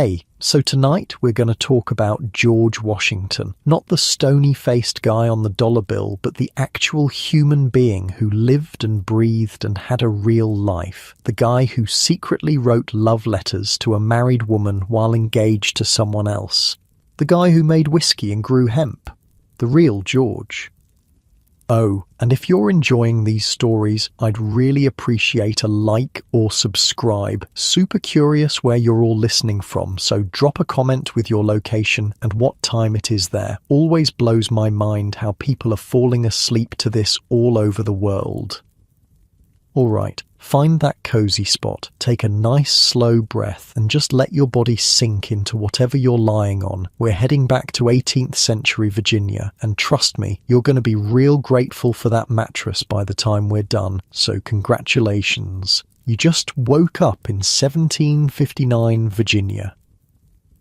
Hey, so tonight we're going to talk about George Washington, not the stony-faced guy on the dollar bill, but the actual human being who lived and breathed and had a real life. The guy who secretly wrote love letters to a married woman while engaged to someone else. The guy who made whiskey and grew hemp. The real George. Oh, and if you're enjoying these stories, I'd really appreciate a like or subscribe. Super curious where you're all listening from, so drop a comment with your location and what time it is there. Always blows my mind how people are falling asleep to this all over the world. Alright, find that cozy spot, take a nice slow breath and just let your body sink into whatever you're lying on. We're heading back to 18th century Virginia, and trust me, you're going to be real grateful for that mattress by the time we're done, so congratulations. You just woke up in 1759 Virginia.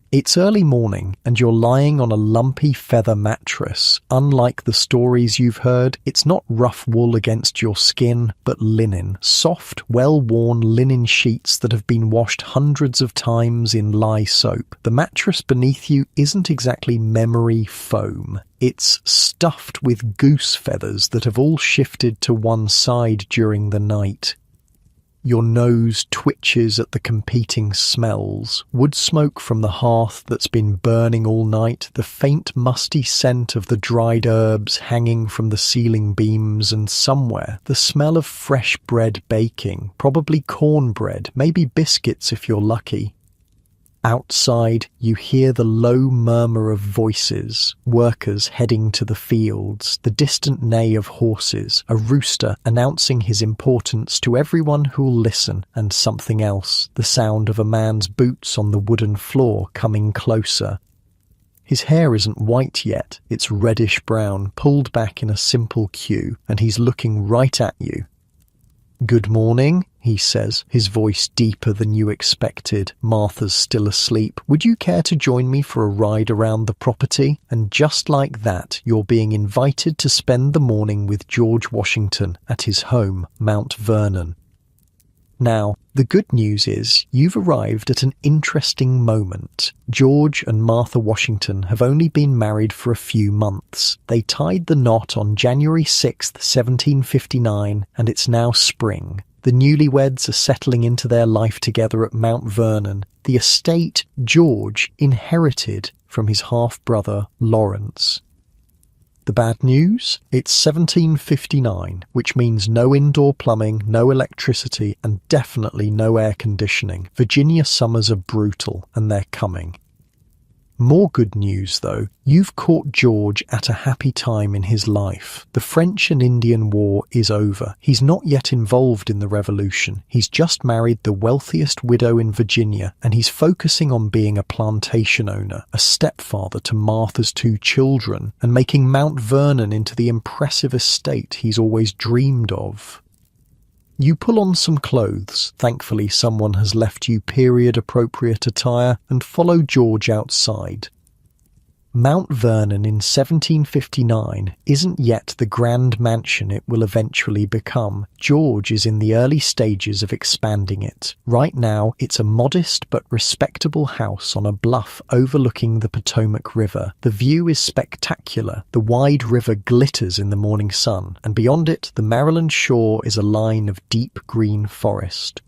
It's early morning and you're lying on a lumpy feather mattress. Unlike the stories you've heard, it's not rough wool against your skin, but linen. Soft, well-worn linen sheets that have been washed hundreds of times in lye soap. The mattress beneath you isn't exactly memory foam. It's stuffed with goose feathers that have all shifted to one side during the night. Your nose twitches at the competing smells. Wood smoke from the hearth that's been burning all night, the faint musty scent of the dried herbs hanging from the ceiling beams, and somewhere the smell of fresh bread baking, probably cornbread, maybe biscuits if you're lucky. Outside, you hear the low murmur of voices, workers heading to the fields, the distant neigh of horses, a rooster announcing his importance to everyone who'll listen, and something else, the sound of a man's boots on the wooden floor coming closer. His hair isn't white yet, it's reddish-brown, pulled back in a simple queue, and he's looking right at you. "Good morning," he says, his voice deeper than you expected. "Martha's still asleep. Would you care to join me for a ride around the property?" And just like that, you're being invited to spend the morning with George Washington at his home, Mount Vernon. Now, the good news is you've arrived at an interesting moment. George and Martha Washington have only been married for a few months. They tied the knot on January 6th, 1759, and it's now spring. The newlyweds are settling into their life together at Mount Vernon, the estate George inherited from his half-brother Lawrence. The bad news? It's 1759, which means no indoor plumbing, no electricity, and definitely no air conditioning. Virginia summers are brutal, and they're coming. More good news, though. You've caught George at a happy time in his life. The French and Indian War is over. He's not yet involved in the Revolution. He's just married the wealthiest widow in Virginia, and he's focusing on being a plantation owner, a stepfather to Martha's 2 children, and making Mount Vernon into the impressive estate he's always dreamed of. You pull on some clothes, thankfully someone has left you period-appropriate attire, and follow George outside. Mount Vernon in 1759 isn't yet the grand mansion it will eventually become. George is in the early stages of expanding it. Right now, it's a modest but respectable house on a bluff overlooking the Potomac River. The view is spectacular. The wide river glitters in the morning sun, and beyond it, the Maryland shore is a line of deep green forest.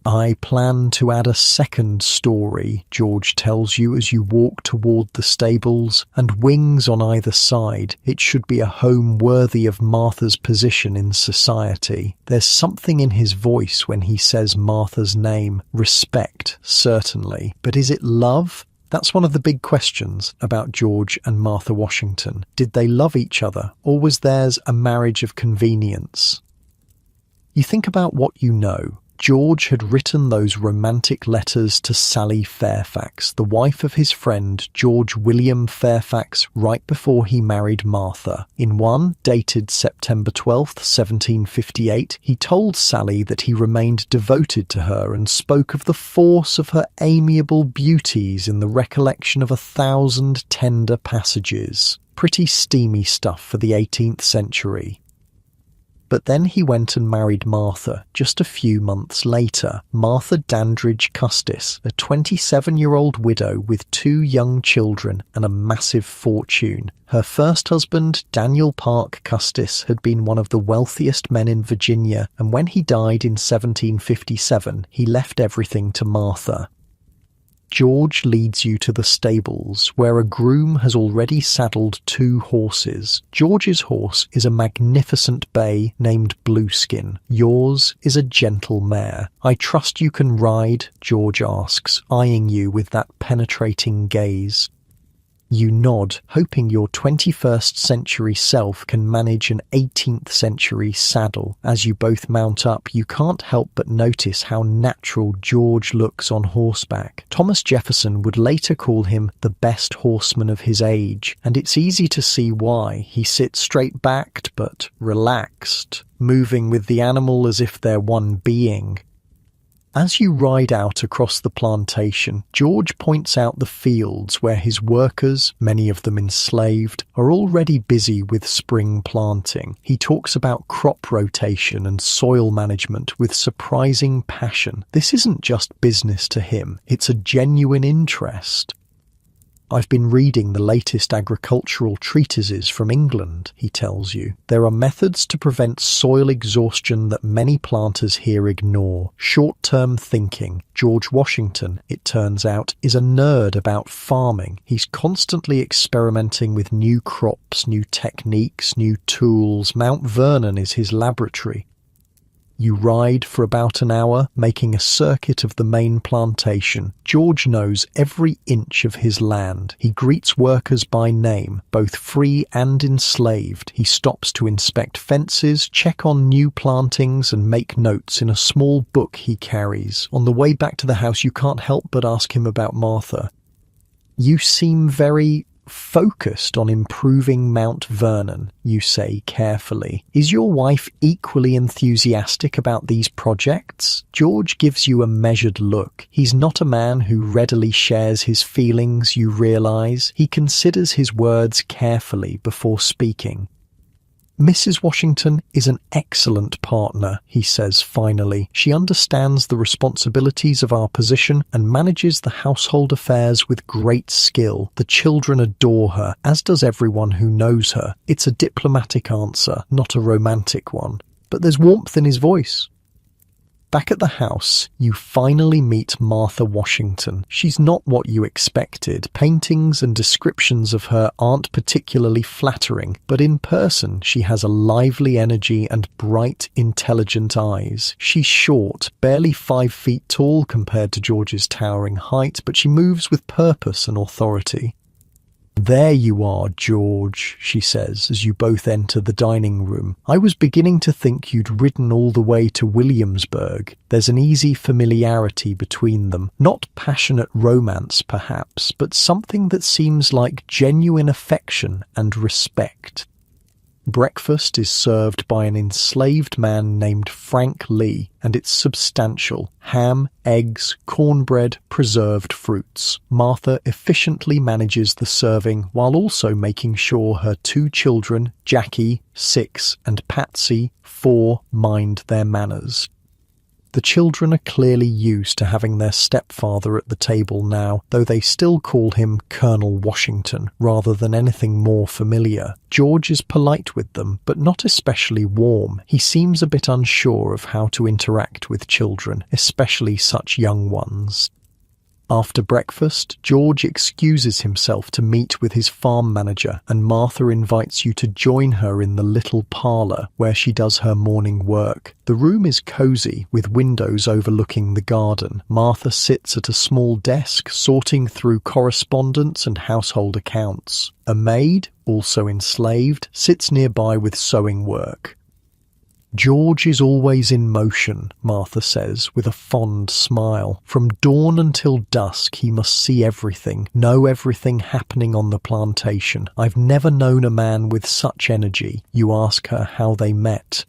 "I plan to add a second story," George tells you as you walk toward the stables, "and wings on either side. It should be a home worthy of Martha's position in society." There's something in his voice when he says Martha's name. Respect, certainly. But is it love? That's one of the big questions about George and Martha Washington. Did they love each other, or was theirs a marriage of convenience? You think about what you know. George had written those romantic letters to Sally Fairfax, the wife of his friend George William Fairfax, right before he married Martha. In one, dated September 12th, 1758, he told Sally that he remained devoted to her and spoke of the force of her amiable beauties in the recollection of 1,000 tender passages. Pretty steamy stuff for the 18th century. But then he went and married Martha just a few months later. Martha Dandridge Custis, a 27-year-old widow with 2 young children and a massive fortune. Her first husband, Daniel Park Custis, had been one of the wealthiest men in Virginia, and when he died in 1757, he left everything to Martha. George leads you to the stables, where a groom has already saddled 2 horses. George's horse is a magnificent bay named Blueskin. Yours is a gentle mare. "I trust you can ride?" George asks, eyeing you with that penetrating gaze. You nod, hoping your 21st century self can manage an 18th century saddle. As you both mount up, you can't help but notice how natural George looks on horseback. Thomas Jefferson would later call him the best horseman of his age, and it's easy to see why. He sits straight-backed but relaxed, moving with the animal as if they're one being. As you ride out across the plantation, George points out the fields where his workers, many of them enslaved, are already busy with spring planting. He talks about crop rotation and soil management with surprising passion. This isn't just business to him, it's a genuine interest. "I've been reading the latest agricultural treatises from England," he tells you. "There are methods to prevent soil exhaustion that many planters here ignore. Short-term thinking. George Washington, it turns out, is a nerd about farming. He's constantly experimenting with new crops, new techniques, new tools. Mount Vernon is his laboratory." You ride for about an hour, making a circuit of the main plantation. George knows every inch of his land. He greets workers by name, both free and enslaved. He stops to inspect fences, check on new plantings, and make notes in a small book he carries. On the way back to the house, you can't help but ask him about Martha. "You seem very focused on improving Mount Vernon," you say carefully. "Is your wife equally enthusiastic about these projects?" George gives you a measured look. He's not a man who readily shares his feelings, you realize. He considers his words carefully before speaking. "Mrs. Washington is an excellent partner," he says finally. "She understands the responsibilities of our position and manages the household affairs with great skill. The children adore her, as does everyone who knows her." It's a diplomatic answer, not a romantic one. But there's warmth in his voice. Back at the house, you finally meet Martha Washington. She's not what you expected. Paintings and descriptions of her aren't particularly flattering, but in person she has a lively energy and bright, intelligent eyes. She's short, barely 5 feet tall compared to George's towering height, but she moves with purpose and authority. "There you are, George," she says as you both enter the dining room. "I was beginning to think you'd ridden all the way to Williamsburg." There's an easy familiarity between them. Not passionate romance, perhaps, but something that seems like genuine affection and respect. Breakfast is served by an enslaved man named Frank Lee, and it's substantial. Ham, eggs, cornbread, preserved fruits. Martha efficiently manages the serving while also making sure her 2 children, Jackie, 6, and Patsy, 4, mind their manners. The children are clearly used to having their stepfather at the table now, though they still call him Colonel Washington rather than anything more familiar. George is polite with them, but not especially warm. He seems a bit unsure of how to interact with children, especially such young ones. After breakfast, George excuses himself to meet with his farm manager, and Martha invites you to join her in the little parlour where she does her morning work. The room is cosy, with windows overlooking the garden. Martha sits at a small desk, sorting through correspondence and household accounts. A maid, also enslaved, sits nearby with sewing work. "George is always in motion," Martha says, with a fond smile. "From dawn until dusk he must see everything, know everything happening on the plantation. I've never known a man with such energy." You ask her how they met.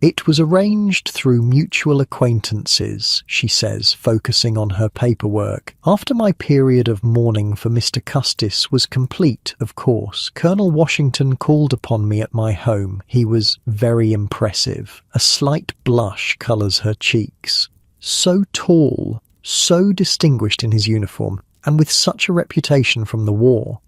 "It was arranged through mutual acquaintances," she says, focusing on her paperwork. "After my period of mourning for Mr. Custis was complete, of course, Colonel Washington called upon me at my home. He was very impressive." A slight blush colours her cheeks. So tall, so distinguished in his uniform, and with such a reputation from the war.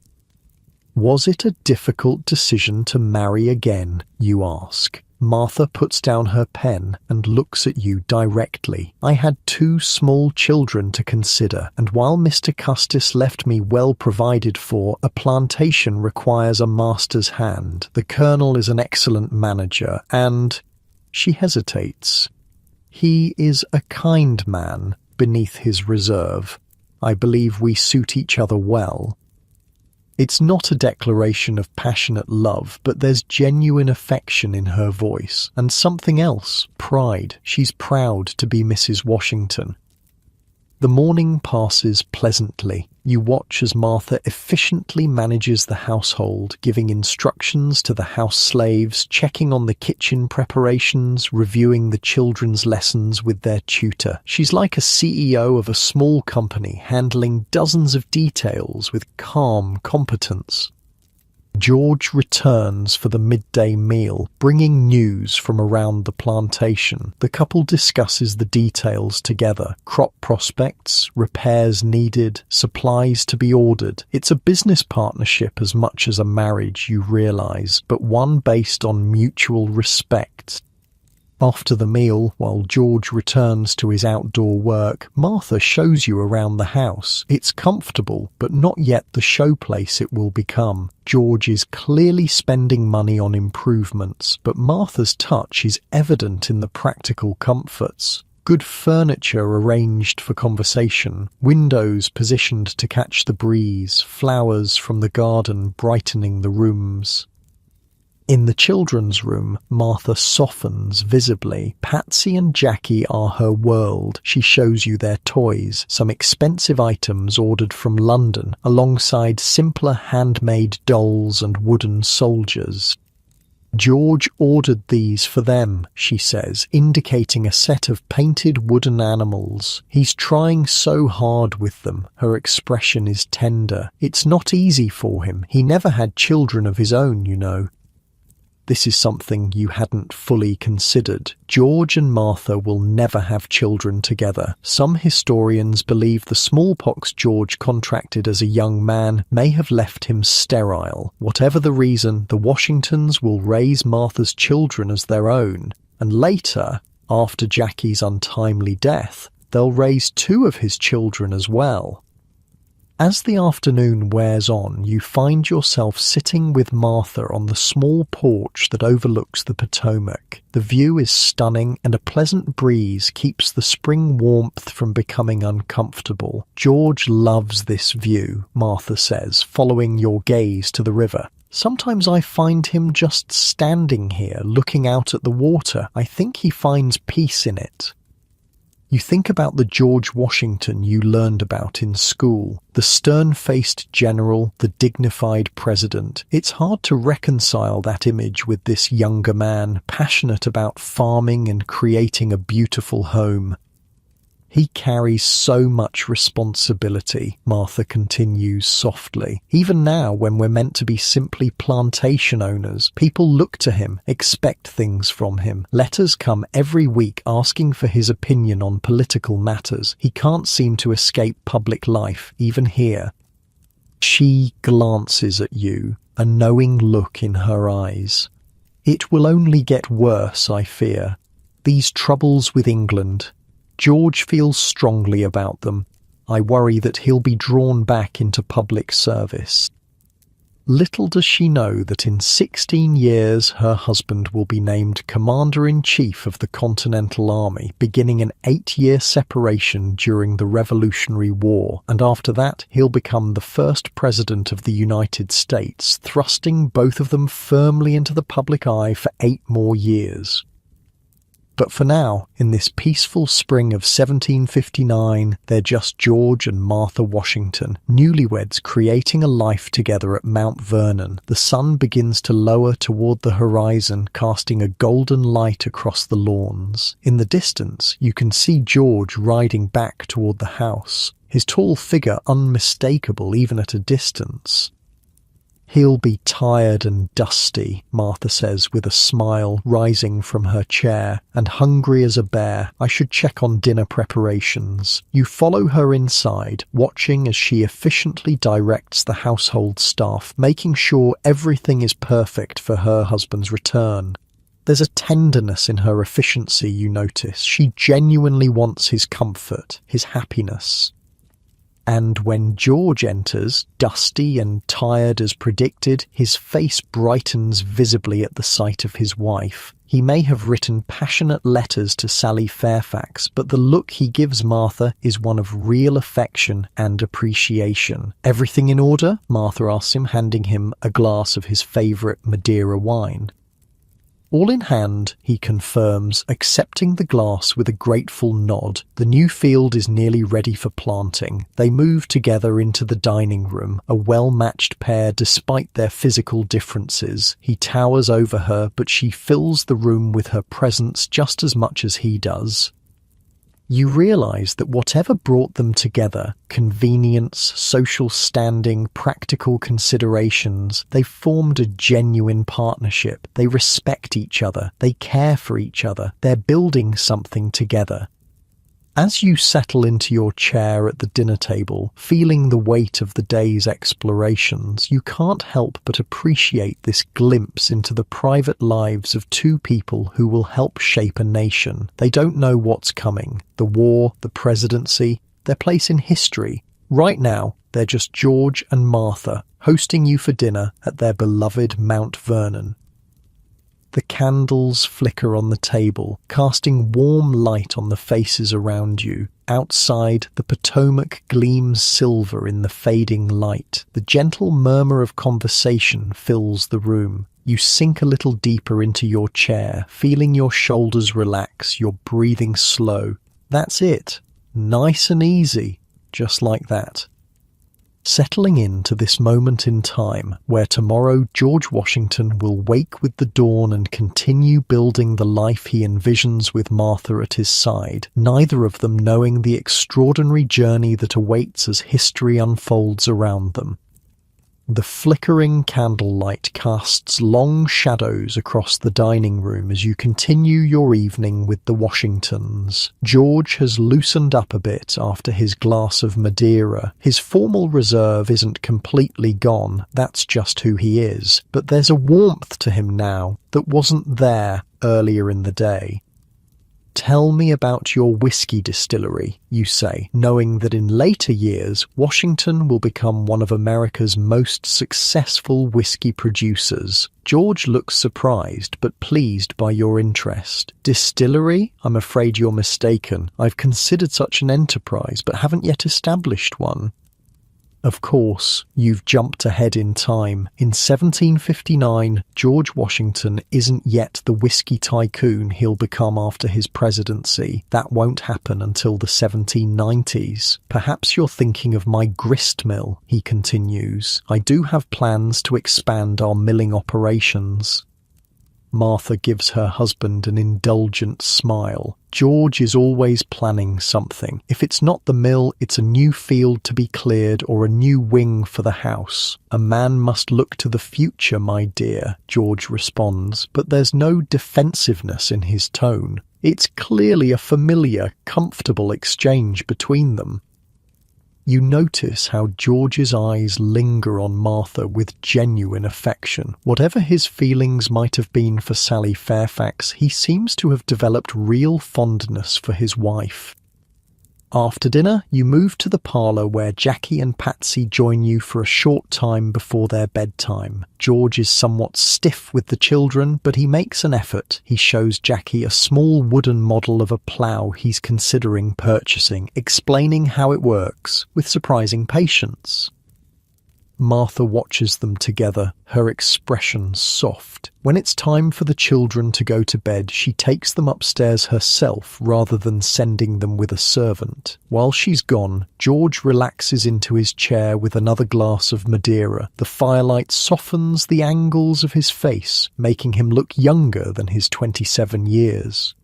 "Was it a difficult decision to marry again, you ask?" Martha puts down her pen and looks at you directly. "I had 2 small children to consider, and while Mr. Custis left me well provided for, a plantation requires a master's hand. The colonel is an excellent manager, and—" She hesitates. "He is a kind man beneath his reserve. I believe we suit each other well." It's not a declaration of passionate love, but there's genuine affection in her voice, and something else, pride. She's proud to be Mrs. Washington. The morning passes pleasantly. You watch as Martha efficiently manages the household, giving instructions to the house slaves, checking on the kitchen preparations, reviewing the children's lessons with their tutor. She's like a CEO of a small company, handling dozens of details with calm competence. George returns for the midday meal, bringing news from around the plantation. The couple discusses the details together: crop prospects, repairs needed, supplies to be ordered. It's a business partnership as much as a marriage, you realize, but one based on mutual respect. After the meal, while George returns to his outdoor work, Martha shows you around the house. It's comfortable, but not yet the showplace it will become. George is clearly spending money on improvements, but Martha's touch is evident in the practical comforts. Good furniture arranged for conversation, windows positioned to catch the breeze, flowers from the garden brightening the rooms. In the children's room, Martha softens visibly. Patsy and Jackie are her world. She shows you their toys, some expensive items ordered from London, alongside simpler handmade dolls and wooden soldiers. "George ordered these for them," she says, indicating a set of painted wooden animals. "He's trying so hard with them." Her expression is tender. "It's not easy for him. He never had children of his own, you know." This is something you hadn't fully considered. George and Martha will never have children together. Some historians believe the smallpox George contracted as a young man may have left him sterile. Whatever the reason, the Washingtons will raise Martha's children as their own, and later, after Jackie's untimely death, they'll raise 2 of his children as well. As the afternoon wears on, you find yourself sitting with Martha on the small porch that overlooks the Potomac. The view is stunning, and a pleasant breeze keeps the spring warmth from becoming uncomfortable. "George loves this view," Martha says, following your gaze to the river. "Sometimes I find him just standing here, looking out at the water. I think he finds peace in it." You think about the George Washington you learned about in school, the stern-faced general, the dignified president. It's hard to reconcile that image with this younger man, passionate about farming and creating a beautiful home. "He carries so much responsibility," Martha continues softly. "Even now, when we're meant to be simply plantation owners, people look to him, expect things from him. Letters come every week asking for his opinion on political matters. He can't seem to escape public life, even here." She glances at you, a knowing look in her eyes. "It will only get worse, I fear. These troubles with England. George feels strongly about them. I worry that he'll be drawn back into public service." Little does she know that in 16 years her husband will be named Commander-in-Chief of the Continental Army, beginning an 8-year separation during the Revolutionary War, and after that he'll become the first President of the United States, thrusting both of them firmly into the public eye for 8 more years. But for now, in this peaceful spring of 1759, they're just George and Martha Washington, newlyweds creating a life together at Mount Vernon. The sun begins to lower toward the horizon, casting a golden light across the lawns. In the distance, you can see George riding back toward the house, his tall figure unmistakable even at a distance. "He'll be tired and dusty," Martha says with a smile, rising from her chair, "and hungry as a bear. I should check on dinner preparations." You follow her inside, watching as she efficiently directs the household staff, making sure everything is perfect for her husband's return. There's a tenderness in her efficiency, you notice. She genuinely wants his comfort, his happiness. And when George enters, dusty and tired as predicted, his face brightens visibly at the sight of his wife. He may have written passionate letters to Sally Fairfax, but the look he gives Martha is one of real affection and appreciation. "Everything in order?" Martha asks him, handing him a glass of his favourite Madeira wine. "All in hand," he confirms, accepting the glass with a grateful nod. The new field is nearly ready for planting. They move together into the dining room, a well-matched pair despite their physical differences. He towers over her, but she fills the room with her presence just as much as he does. You realise that whatever brought them together, convenience, social standing, practical considerations, they formed a genuine partnership. They respect each other. They care for each other. They're building something together. As you settle into your chair at the dinner table, feeling the weight of the day's explorations, you can't help but appreciate this glimpse into the private lives of two people who will help shape a nation. They don't know what's coming. The war, the presidency, their place in history. Right now, they're just George and Martha, hosting you for dinner at their beloved Mount Vernon. The candles flicker on the table, casting warm light on the faces around you. Outside, the Potomac gleams silver in the fading light. The gentle murmur of conversation fills the room. You sink a little deeper into your chair, feeling your shoulders relax, your breathing slow. That's it. Nice and easy. Just like that. Settling into this moment in time, where tomorrow George Washington will wake with the dawn and continue building the life he envisions with Martha at his side, neither of them knowing the extraordinary journey that awaits as history unfolds around them. The flickering candlelight casts long shadows across the dining room as you continue your evening with the Washingtons. George has loosened up a bit after his glass of Madeira. His formal reserve isn't completely gone, that's just who he is. But there's a warmth to him now that wasn't there earlier in the day. "Tell me about your whiskey distillery," you say, knowing that in later years, Washington will become one of America's most successful whiskey producers. George looks surprised, but pleased by your interest. "Distillery? I'm afraid you're mistaken. I've considered such an enterprise, but haven't yet established one." Of course, you've jumped ahead in time. In 1759, George Washington isn't yet the whiskey tycoon he'll become after his presidency. That won't happen until the 1790s. "Perhaps you're thinking of my grist mill," he continues. "I do have plans to expand our milling operations." Martha gives her husband an indulgent smile. George is always planning something. If it's not the mill, it's a new field to be cleared or a new wing for the house. "A man must look to the future, my dear," George responds, but there's no defensiveness in his tone. It's clearly a familiar, comfortable exchange between them. You notice how George's eyes linger on Martha with genuine affection. Whatever his feelings might have been for Sally Fairfax, he seems to have developed real fondness for his wife. After dinner, you move to the parlour where Jackie and Patsy join you for a short time before their bedtime. George is somewhat stiff with the children, but he makes an effort. He shows Jackie a small wooden model of a plough he's considering purchasing, explaining how it works, with surprising patience. Martha watches them together, her expression soft. When it's time for the children to go to bed, she takes them upstairs herself rather than sending them with a servant. While she's gone, George relaxes into his chair with another glass of Madeira. The firelight softens the angles of his face, making him look younger than his 27 years.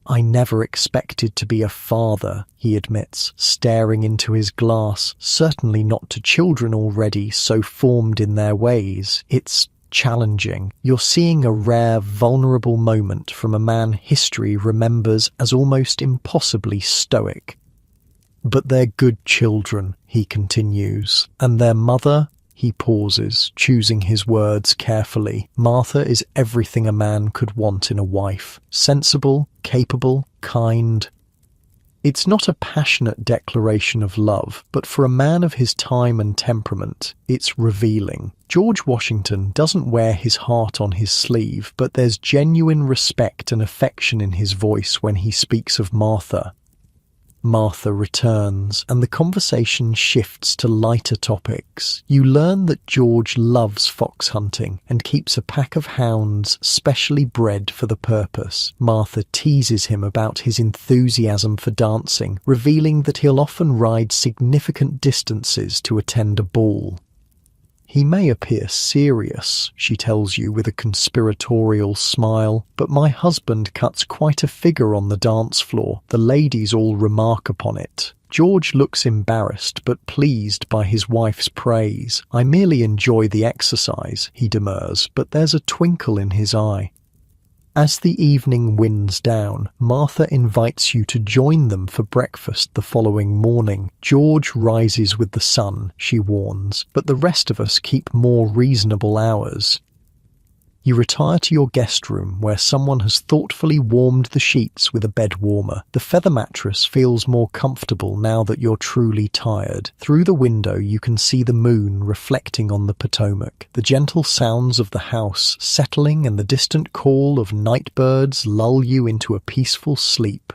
"I never expected to be a father," he admits, staring into his glass, certainly not to children already so formed in their ways. It's challenging. You're seeing a rare, vulnerable moment from a man history remembers as almost impossibly stoic. "But they're good children," he continues, "and their mother..." He pauses, choosing his words carefully. "Martha is everything a man could want in a wife. Sensible, capable, kind." It's not a passionate declaration of love, but for a man of his time and temperament, it's revealing. George Washington doesn't wear his heart on his sleeve, but there's genuine respect and affection in his voice when he speaks of Martha. Martha returns, and the conversation shifts to lighter topics. You learn that George loves fox hunting and keeps a pack of hounds specially bred for the purpose. Martha teases him about his enthusiasm for dancing, revealing that he'll often ride significant distances to attend a ball. "He may appear serious," she tells you with a conspiratorial smile, "but my husband cuts quite a figure on the dance floor. The ladies all remark upon it." George looks embarrassed but pleased by his wife's praise. "I merely enjoy the exercise," he demurs, but there's a twinkle in his eye. As the evening winds down, Martha invites you to join them for breakfast the following morning. "George rises with the sun," she warns, "but the rest of us keep more reasonable hours." You retire to your guest room where someone has thoughtfully warmed the sheets with a bed warmer. The feather mattress feels more comfortable now that you're truly tired. Through the window you can see the moon reflecting on the Potomac. The gentle sounds of the house settling and the distant call of night birds lull you into a peaceful sleep.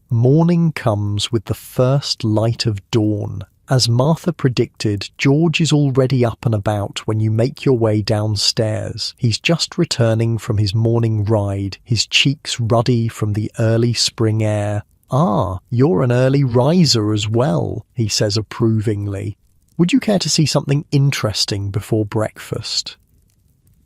Morning comes with the first light of dawn. As Martha predicted, George is already up and about when you make your way downstairs. He's just returning from his morning ride, his cheeks ruddy from the early spring air. "Ah, you're an early riser as well," he says approvingly. "Would you care to see something interesting before breakfast?"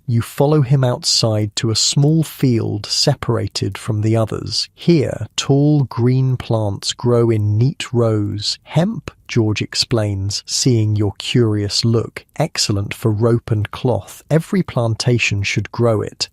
You follow him outside to a small field separated from the others. Here, tall green plants grow in neat rows. "Hemp," George explains, seeing your curious look. "Excellent for rope and cloth. Every plantation should grow it."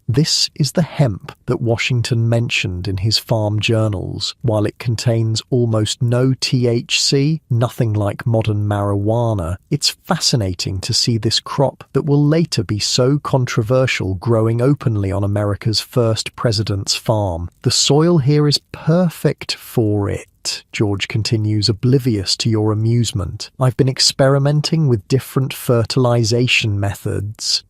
This is the hemp that Washington mentioned in his farm journals. While it contains almost no THC, nothing like modern marijuana, it's fascinating to see this crop that will later be so controversial growing openly on America's first president's farm. "The soil here is perfect for it," George continues, oblivious to your amusement. "I've been experimenting with different fertilization methods."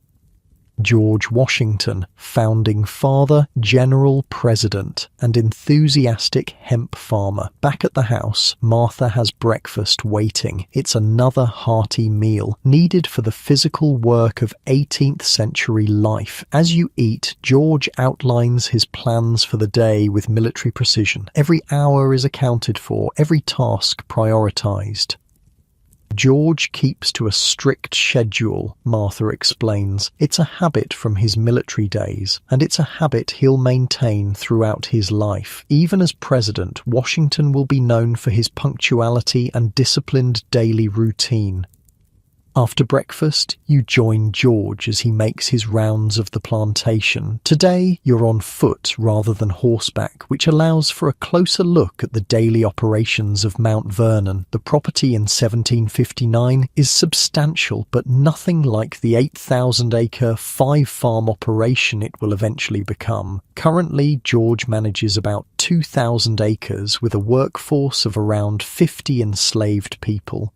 George Washington, founding father, general, president, and enthusiastic hemp farmer. Back at the house, Martha has breakfast waiting. It's another hearty meal, needed for the physical work of 18th century life. As you eat, George outlines his plans for the day with military precision. Every hour is accounted for, every task prioritized. George keeps to a strict schedule, Martha explains. It's a habit from his military days, and it's a habit he'll maintain throughout his life. Even as president, Washington will be known for his punctuality and disciplined daily routine. After breakfast, you join George as he makes his rounds of the plantation. Today, you're on foot rather than horseback, which allows for a closer look at the daily operations of Mount Vernon. The property in 1759 is substantial, but nothing like the 8,000-acre, 5-farm operation it will eventually become. Currently, George manages about 2,000 acres with a workforce of around 50 enslaved people.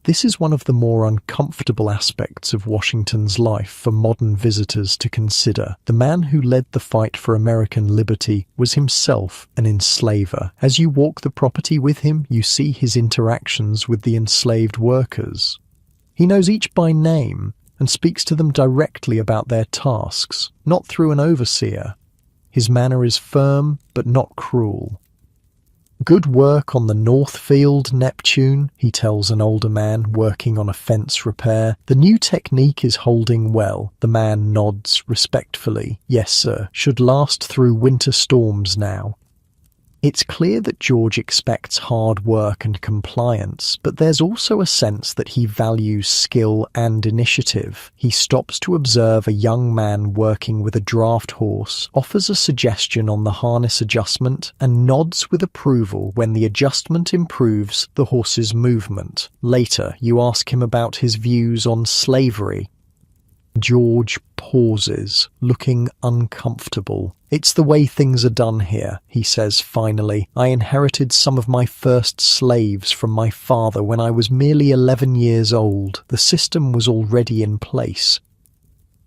This is one of the more uncomfortable aspects of Washington's life for modern visitors to consider. The man who led the fight for American liberty was himself an enslaver. As you walk the property with him, you see his interactions with the enslaved workers. He knows each by name and speaks to them directly about their tasks, not through an overseer. His manner is firm but not cruel. "Good work on the North Field, Neptune," he tells an older man working on a fence repair. "The new technique is holding well." The man nods respectfully. "Yes, sir. Should last through winter storms now." It's clear that George expects hard work and compliance, but there's also a sense that he values skill and initiative. He stops to observe a young man working with a draft horse, offers a suggestion on the harness adjustment, and nods with approval when the adjustment improves the horse's movement. Later, you ask him about his views on slavery. George pauses, looking uncomfortable. "It's the way things are done here," he says finally. "I inherited some of my first slaves from my father when I was merely 11 years old. The system was already in place."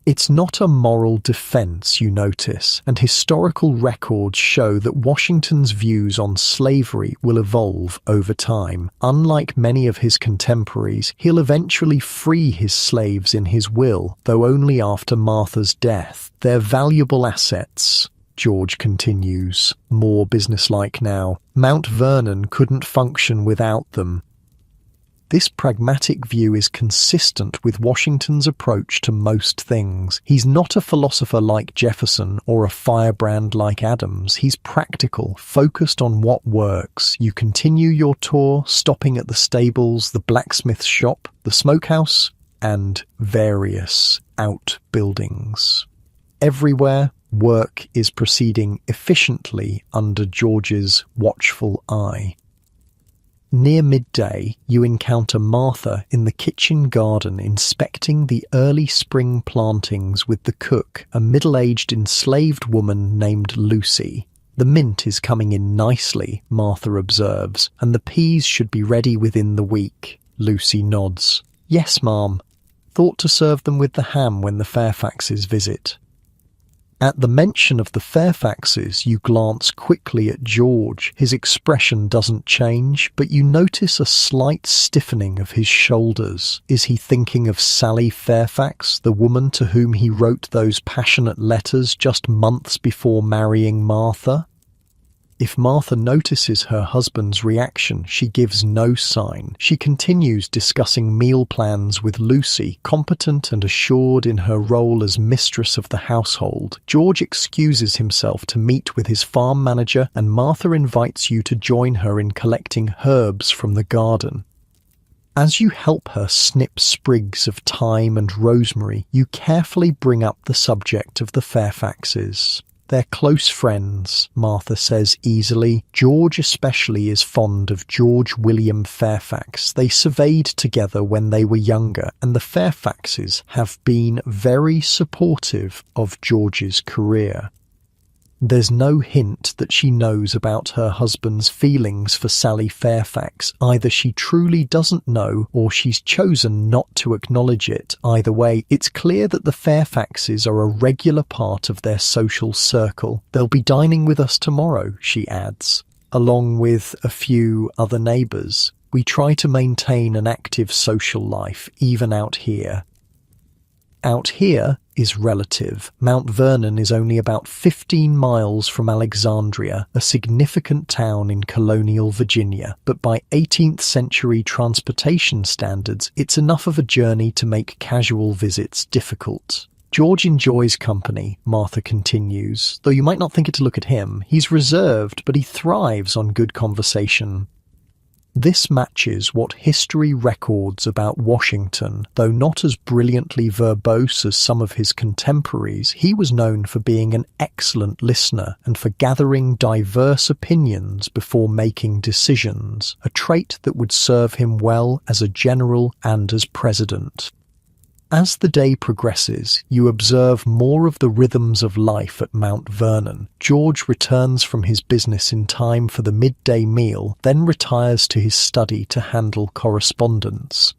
It's not a moral defense, you notice, and historical records show that Washington's views on slavery will evolve over time. Unlike many of his contemporaries, he'll eventually free his slaves in his will, though only after Martha's death. "They're valuable assets," George continues, more businesslike now. "Mount Vernon couldn't function without them." This pragmatic view is consistent with Washington's approach to most things. He's not a philosopher like Jefferson or a firebrand like Adams. He's practical, focused on what works. You continue your tour, stopping at the stables, the blacksmith's shop, the smokehouse, and various outbuildings. Everywhere, work is proceeding efficiently under George's watchful eye. Near midday, you encounter Martha in the kitchen garden inspecting the early spring plantings with the cook, a middle-aged enslaved woman named Lucy. "The mint is coming in nicely," Martha observes, "and the peas should be ready within the week." Lucy nods. "Yes, ma'am. Thought to serve them with the ham when the Fairfaxes visit." At the mention of the Fairfaxes, you glance quickly at George. His expression doesn't change, but you notice a slight stiffening of his shoulders. Is he thinking of Sally Fairfax, the woman to whom he wrote those passionate letters just months before marrying Martha? If Martha notices her husband's reaction, she gives no sign. She continues discussing meal plans with Lucy, competent and assured in her role as mistress of the household. George excuses himself to meet with his farm manager, and Martha invites you to join her in collecting herbs from the garden. As you help her snip sprigs of thyme and rosemary, you carefully bring up the subject of the Fairfaxes. "They're close friends," Martha says easily. "George especially is fond of George William Fairfax. They surveyed together when they were younger, and the Fairfaxes have been very supportive of George's career." There's no hint that she knows about her husband's feelings for Sally Fairfax. Either she truly doesn't know, or she's chosen not to acknowledge it. Either way, it's clear that the Fairfaxes are a regular part of their social circle. "They'll be dining with us tomorrow," she adds, "along with a few other neighbours. We try to maintain an active social life, even out here." Out here is relative. Mount Vernon is only about 15 miles from Alexandria, a significant town in colonial Virginia, but by 18th century transportation standards, it's enough of a journey to make casual visits difficult. "George enjoys company," Martha continues, "though you might not think it to look at him. He's reserved, but he thrives on good conversation." This matches what history records about Washington. Though not as brilliantly verbose as some of his contemporaries, he was known for being an excellent listener and for gathering diverse opinions before making decisions, a trait that would serve him well as a general and as president. As the day progresses, you observe more of the rhythms of life at Mount Vernon. George returns from his business in time for the midday meal, then retires to his study to handle correspondence.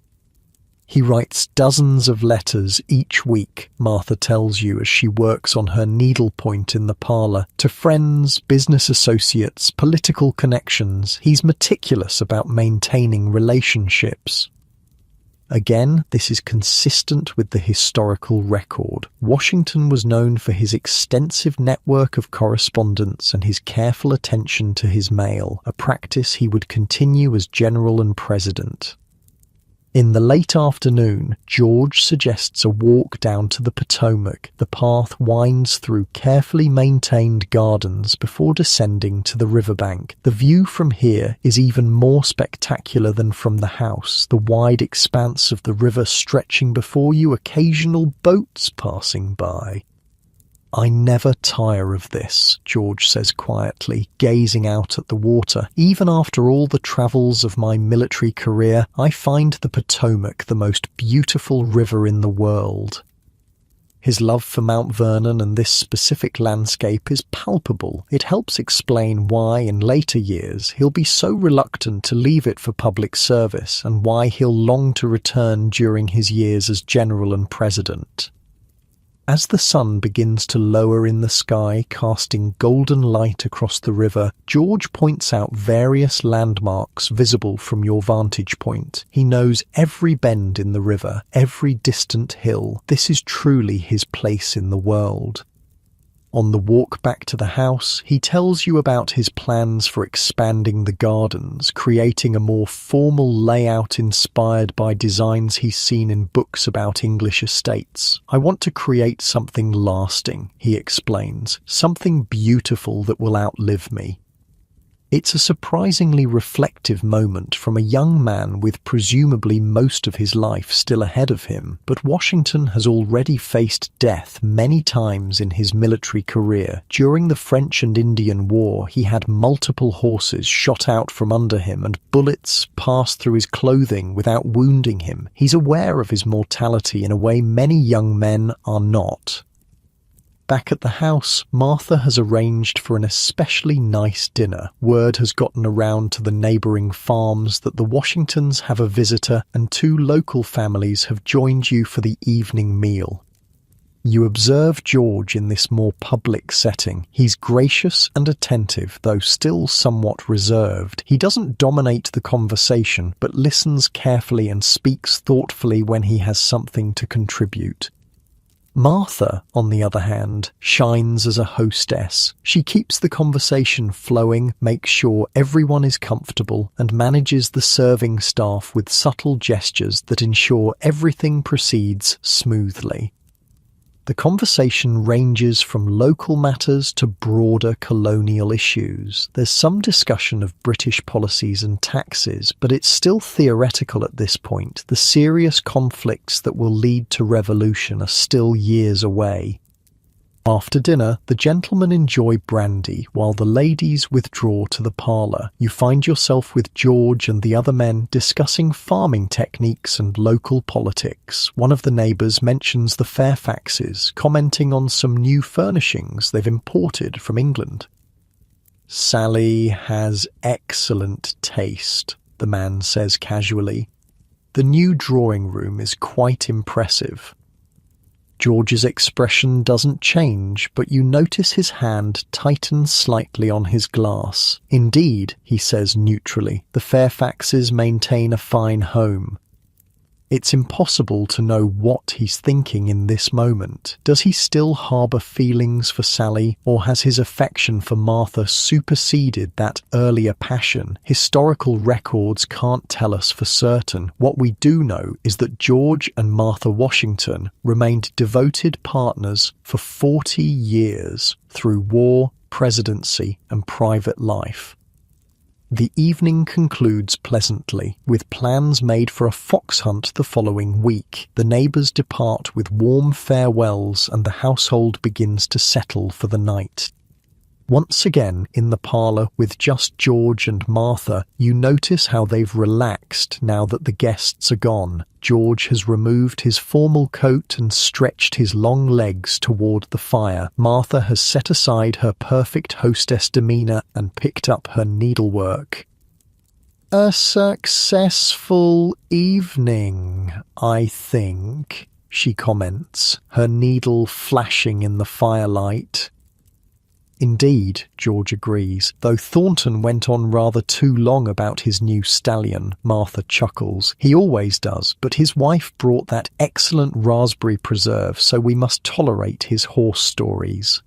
He writes dozens of letters each week, Martha tells you as she works on her needlepoint in the parlour, to friends, business associates, political connections. He's meticulous about maintaining relationships. Again, this is consistent with the historical record. Washington was known for his extensive network of correspondence and his careful attention to his mail, a practice he would continue as general and president. In the late afternoon, George suggests a walk down to the Potomac. The path winds through carefully maintained gardens before descending to the riverbank. The view from here is even more spectacular than from the house, the wide expanse of the river stretching before you, occasional boats passing by. "I never tire of this," George says quietly, gazing out at the water. "Even after all the travels of my military career, I find the Potomac the most beautiful river in the world." His love for Mount Vernon and this specific landscape is palpable. It helps explain why in later years he'll be so reluctant to leave it for public service and why he'll long to return during his years as general and president. As the sun begins to lower in the sky, casting golden light across the river, George points out various landmarks visible from your vantage point. He knows every bend in the river, every distant hill. This is truly his place in the world. On the walk back to the house, he tells you about his plans for expanding the gardens, creating a more formal layout inspired by designs he's seen in books about English estates. "I want to create something lasting," he explains, "something beautiful that will outlive me." It's a surprisingly reflective moment from a young man with presumably most of his life still ahead of him, but Washington has already faced death many times in his military career. During the French and Indian War, he had multiple horses shot out from under him and bullets pass through his clothing without wounding him. He's aware of his mortality in a way many young men are not. Back at the house, Martha has arranged for an especially nice dinner. Word has gotten around to the neighbouring farms that the Washingtons have a visitor and 2 local families have joined you for the evening meal. You observe George in this more public setting. He's gracious and attentive, though still somewhat reserved. He doesn't dominate the conversation, but listens carefully and speaks thoughtfully when he has something to contribute. Martha, on the other hand, shines as a hostess. She keeps the conversation flowing, makes sure everyone is comfortable, and manages the serving staff with subtle gestures that ensure everything proceeds smoothly. The conversation ranges from local matters to broader colonial issues. There's some discussion of British policies and taxes, but it's still theoretical at this point. The serious conflicts that will lead to revolution are still years away. After dinner, the gentlemen enjoy brandy while the ladies withdraw to the parlour. You find yourself with George and the other men discussing farming techniques and local politics. One of the neighbours mentions the Fairfaxes, commenting on some new furnishings they've imported from England. "Sally has excellent taste," the man says casually. "The new drawing room is quite impressive." George's expression doesn't change, but you notice his hand tighten slightly on his glass. "Indeed," he says neutrally, "the Fairfaxes maintain a fine home." It's impossible to know what he's thinking in this moment. Does he still harbour feelings for Sally, or has his affection for Martha superseded that earlier passion? Historical records can't tell us for certain. What we do know is that George and Martha Washington remained devoted partners for 40 years through war, presidency, and private life. The evening concludes pleasantly, with plans made for a fox hunt the following week. The neighbours depart with warm farewells and the household begins to settle for the night. Once again, in the parlour with just George and Martha, you notice how they've relaxed now that the guests are gone. George has removed his formal coat and stretched his long legs toward the fire. Martha has set aside her perfect hostess demeanour and picked up her needlework. A successful evening, I think, she comments, her needle flashing in the firelight. Indeed, George agrees, though Thornton went on rather too long about his new stallion. Martha chuckles. He always does, but his wife brought that excellent raspberry preserve, so we must tolerate his horse stories.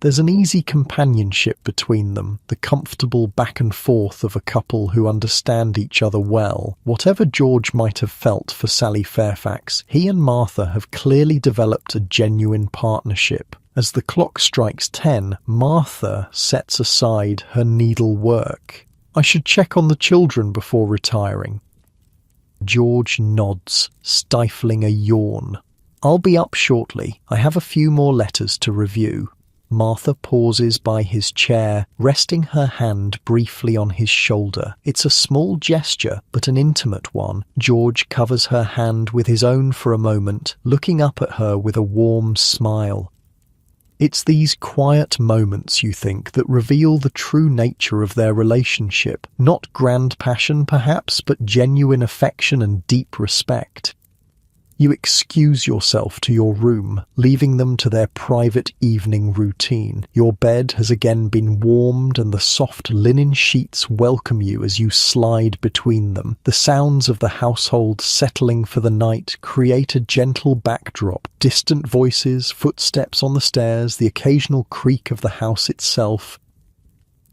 There's an easy companionship between them, the comfortable back and forth of a couple who understand each other well. Whatever George might have felt for Sally Fairfax, he and Martha have clearly developed a genuine partnership. As the clock strikes 10, Martha sets aside her needlework. I should check on the children before retiring. George nods, stifling a yawn. I'll be up shortly. I have a few more letters to review. Martha pauses by his chair, resting her hand briefly on his shoulder. It's a small gesture, but an intimate one. George covers her hand with his own for a moment, looking up at her with a warm smile. It's these quiet moments, you think, that reveal the true nature of their relationship. Not grand passion, perhaps, but genuine affection and deep respect. You excuse yourself to your room, leaving them to their private evening routine. Your bed has again been warmed and the soft linen sheets welcome you as you slide between them. The sounds of the household settling for the night create a gentle backdrop. Distant voices, footsteps on the stairs, the occasional creak of the house itself.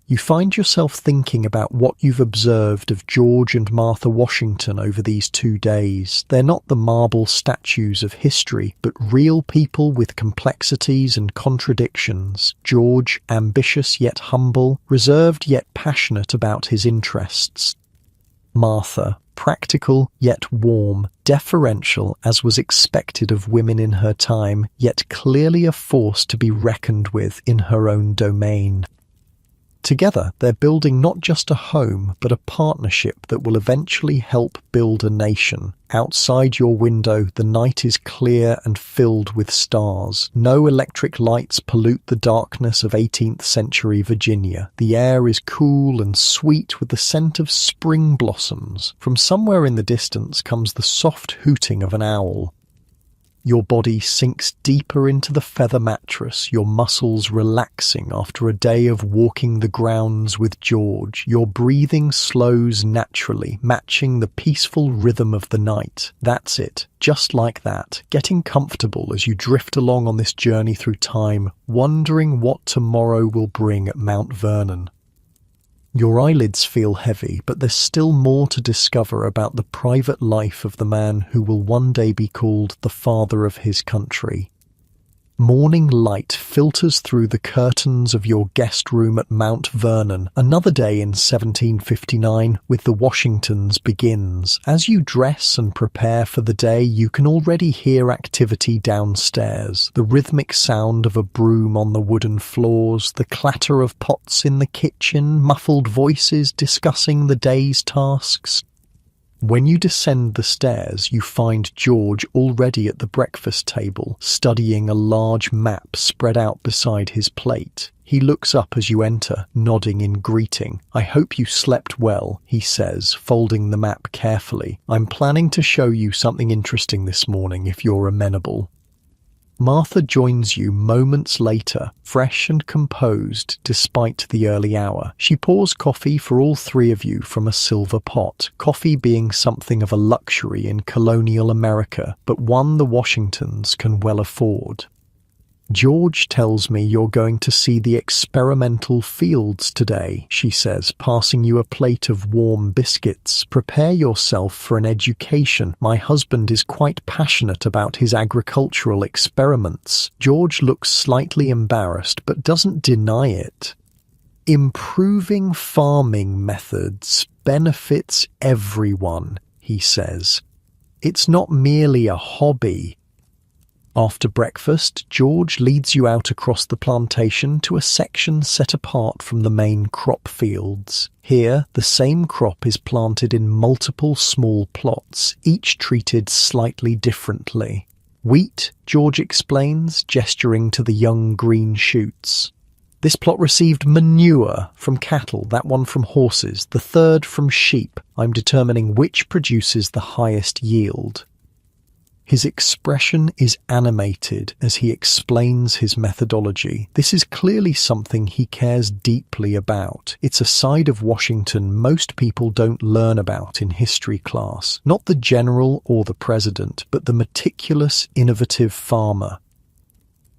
You find yourself thinking about what you've observed of George and Martha Washington over these 2 days. They're not the marble statues of history, but real people with complexities and contradictions. George, ambitious yet humble, reserved yet passionate about his interests. Martha, practical yet warm, deferential as was expected of women in her time, yet clearly a force to be reckoned with in her own domain. Together, they're building not just a home, but a partnership that will eventually help build a nation. Outside your window, the night is clear and filled with stars. No electric lights pollute the darkness of 18th century Virginia. The air is cool and sweet with the scent of spring blossoms. From somewhere in the distance comes the soft hooting of an owl. Your body sinks deeper into the feather mattress, your muscles relaxing after a day of walking the grounds with George. Your breathing slows naturally, matching the peaceful rhythm of the night. That's it, just like that, getting comfortable as you drift along on this journey through time, wondering what tomorrow will bring at Mount Vernon. Your eyelids feel heavy, but there's still more to discover about the private life of the man who will one day be called the father of his country. Morning light filters through the curtains of your guest room at Mount Vernon. Another day in 1759 with the Washingtons begins. As you dress and prepare for the day, you can already hear activity downstairs. The rhythmic sound of a broom on the wooden floors, the clatter of pots in the kitchen, muffled voices discussing the day's tasks. When you descend the stairs, you find George already at the breakfast table, studying a large map spread out beside his plate. He looks up as you enter, nodding in greeting. "I hope you slept well," he says, folding the map carefully. "I'm planning to show you something interesting this morning if you're amenable." Martha joins you moments later, fresh and composed despite the early hour. She pours coffee for all three of you from a silver pot, coffee being something of a luxury in colonial America, but one the Washingtons can well afford. "George tells me you're going to see the experimental fields today," she says, passing you a plate of warm biscuits. "Prepare yourself for an education. My husband is quite passionate about his agricultural experiments." George looks slightly embarrassed, but doesn't deny it. "Improving farming methods benefits everyone," he says. "It's not merely a hobby." After breakfast, George leads you out across the plantation to a section set apart from the main crop fields. Here, the same crop is planted in multiple small plots, each treated slightly differently. "Wheat," George explains, gesturing to the young green shoots. This plot received manure from cattle, that one from horses, the third from sheep. I'm determining which produces the highest yield. His expression is animated as he explains his methodology. This is clearly something he cares deeply about. It's a side of Washington most people don't learn about in history class. Not the general or the president, but the meticulous, innovative farmer.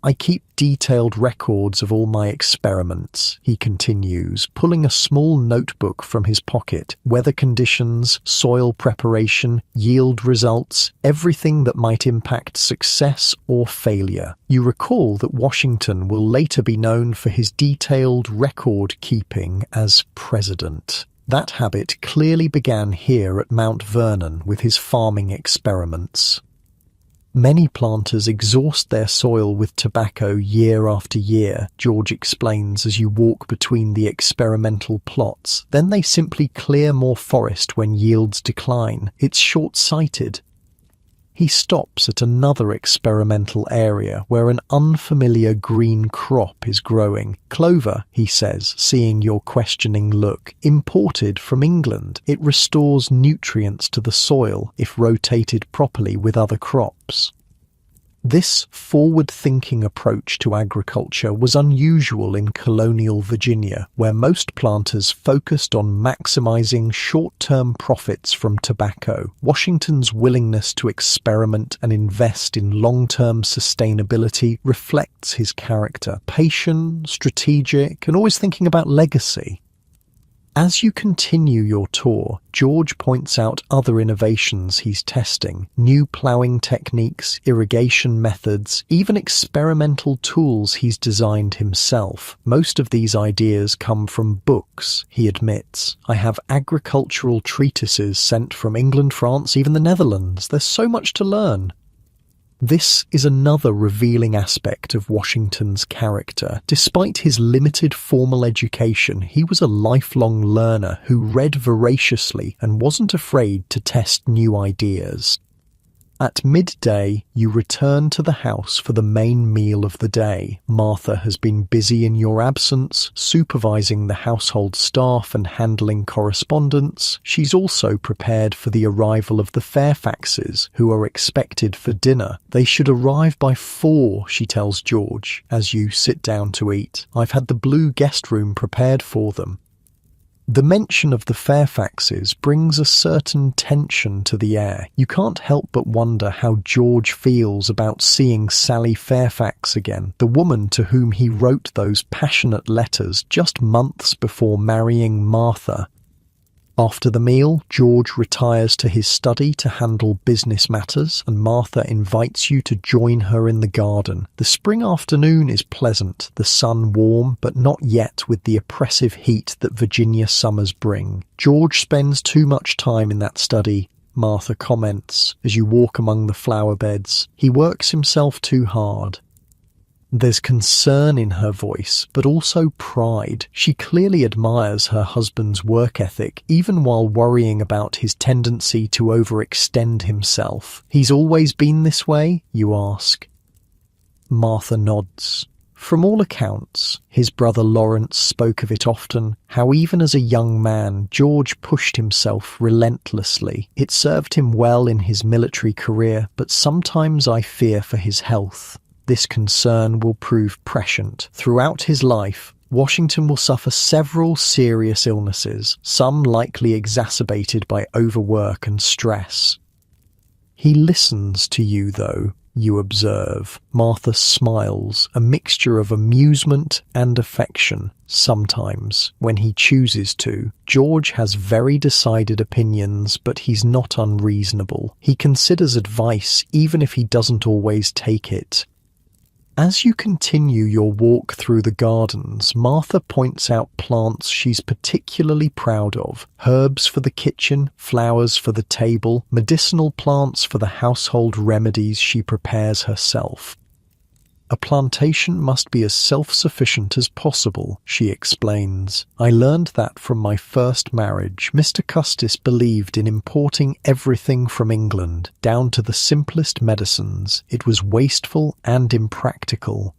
I keep detailed records of all my experiments, he continues, pulling a small notebook from his pocket. Weather conditions, soil preparation, yield results, everything that might impact success or failure. You recall that Washington will later be known for his detailed record keeping as president. That habit clearly began here at Mount Vernon with his farming experiments. Many planters exhaust their soil with tobacco year after year, George explains as you walk between the experimental plots. Then they simply clear more forest when yields decline. It's short-sighted. He stops at another experimental area where an unfamiliar green crop is growing. Clover, he says, seeing your questioning look, imported from England. It restores nutrients to the soil if rotated properly with other crops. This forward-thinking approach to agriculture was unusual in colonial Virginia, where most planters focused on maximizing short-term profits from tobacco. Washington's willingness to experiment and invest in long-term sustainability reflects his character, patient, strategic, and always thinking about legacy. As you continue your tour, George points out other innovations he's testing, new ploughing techniques, irrigation methods, even experimental tools he's designed himself. Most of these ideas come from books, he admits. I have agricultural treatises sent from England, France, even the Netherlands. There's so much to learn. This is another revealing aspect of Washington's character. Despite his limited formal education, he was a lifelong learner who read voraciously and wasn't afraid to test new ideas. At midday, you return to the house for the main meal of the day. Martha has been busy in your absence, supervising the household staff and handling correspondence. She's also prepared for the arrival of the Fairfaxes, who are expected for dinner. They should arrive by 4, she tells George, as you sit down to eat. I've had the blue guest room prepared for them. The mention of the Fairfaxes brings a certain tension to the air. You can't help but wonder how George feels about seeing Sally Fairfax again, the woman to whom he wrote those passionate letters just months before marrying Martha. After the meal, George retires to his study to handle business matters, and Martha invites you to join her in the garden. The spring afternoon is pleasant, the sun warm, but not yet with the oppressive heat that Virginia summers bring. George spends too much time in that study, Martha comments, as you walk among the flower beds. He works himself too hard. There's concern in her voice, but also pride. She clearly admires her husband's work ethic, even while worrying about his tendency to overextend himself. He's always been this way, you ask. Martha nods. From all accounts, his brother Lawrence spoke of it often, how even as a young man, George pushed himself relentlessly. It served him well in his military career, but sometimes I fear for his health. This concern will prove prescient. Throughout his life, Washington will suffer several serious illnesses, some likely exacerbated by overwork and stress. He listens to you, though, you observe. Martha smiles, a mixture of amusement and affection. Sometimes, when he chooses to. George has very decided opinions, but he's not unreasonable. He considers advice even if he doesn't always take it. As you continue your walk through the gardens, Martha points out plants she's particularly proud of. Herbs for the kitchen, flowers for the table, medicinal plants for the household remedies she prepares herself. A plantation must be as self-sufficient as possible, she explains. I learned that from my first marriage. Mr. Custis believed in importing everything from England, down to the simplest medicines. It was wasteful and impractical.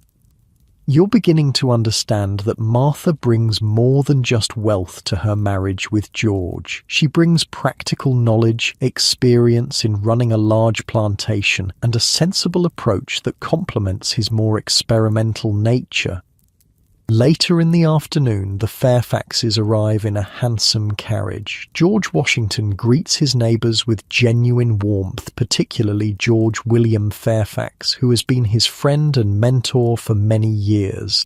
You're beginning to understand that Martha brings more than just wealth to her marriage with George. She brings practical knowledge, experience in running a large plantation, and a sensible approach that complements his more experimental nature. Later in the afternoon, the Fairfaxes arrive in a handsome carriage. George Washington greets his neighbours with genuine warmth, particularly George William Fairfax, who has been his friend and mentor for many years.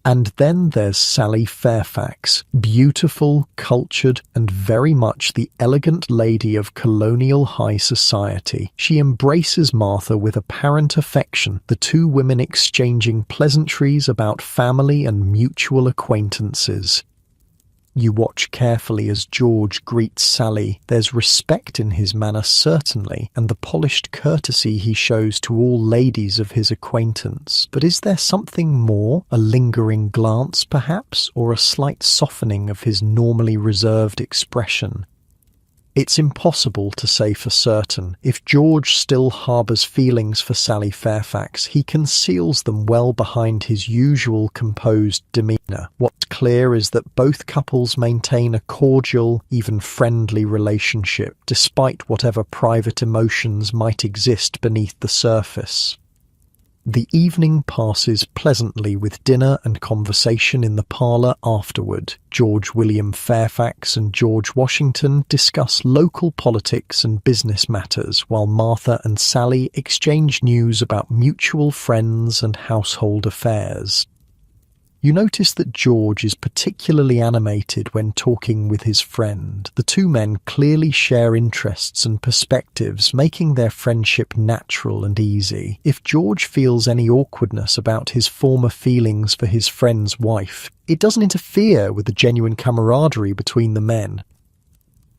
And then there's Sally Fairfax, beautiful, cultured, and very much the elegant lady of colonial high society. She embraces Martha with apparent affection, the two women exchanging pleasantries about family and mutual acquaintances. You watch carefully as George greets Sally. There's respect in his manner, certainly, and the polished courtesy he shows to all ladies of his acquaintance. But is there something more? A lingering glance, perhaps, or a slight softening of his normally reserved expression? It's impossible to say for certain. If George still harbours feelings for Sally Fairfax, he conceals them well behind his usual composed demeanour. What's clear is that both couples maintain a cordial, even friendly relationship, despite whatever private emotions might exist beneath the surface. The evening passes pleasantly with dinner and conversation in the parlour afterward. George William Fairfax and George Washington discuss local politics and business matters, while Martha and Sally exchange news about mutual friends and household affairs. You notice that George is particularly animated when talking with his friend. The two men clearly share interests and perspectives, making their friendship natural and easy. If George feels any awkwardness about his former feelings for his friend's wife, it doesn't interfere with the genuine camaraderie between the men.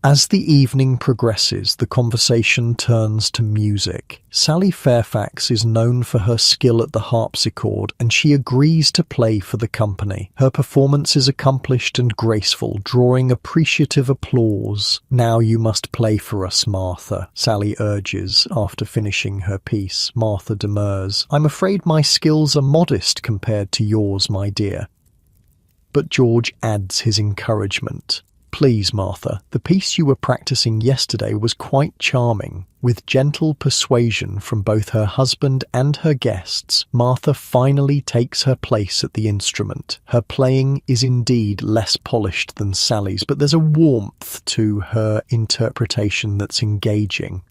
As the evening progresses, the conversation turns to music. Sally Fairfax is known for her skill at the harpsichord, and she agrees to play for the company. Her performance is accomplished and graceful, drawing appreciative applause. "Now you must play for us, Martha," Sally urges after finishing her piece. Martha demurs. "I'm afraid my skills are modest compared to yours, my dear." But George adds his encouragement. "Please, Martha, the piece you were practicing yesterday was quite charming." With gentle persuasion from both her husband and her guests, Martha finally takes her place at the instrument. Her playing is indeed less polished than Sally's, but there's a warmth to her interpretation that's engaging.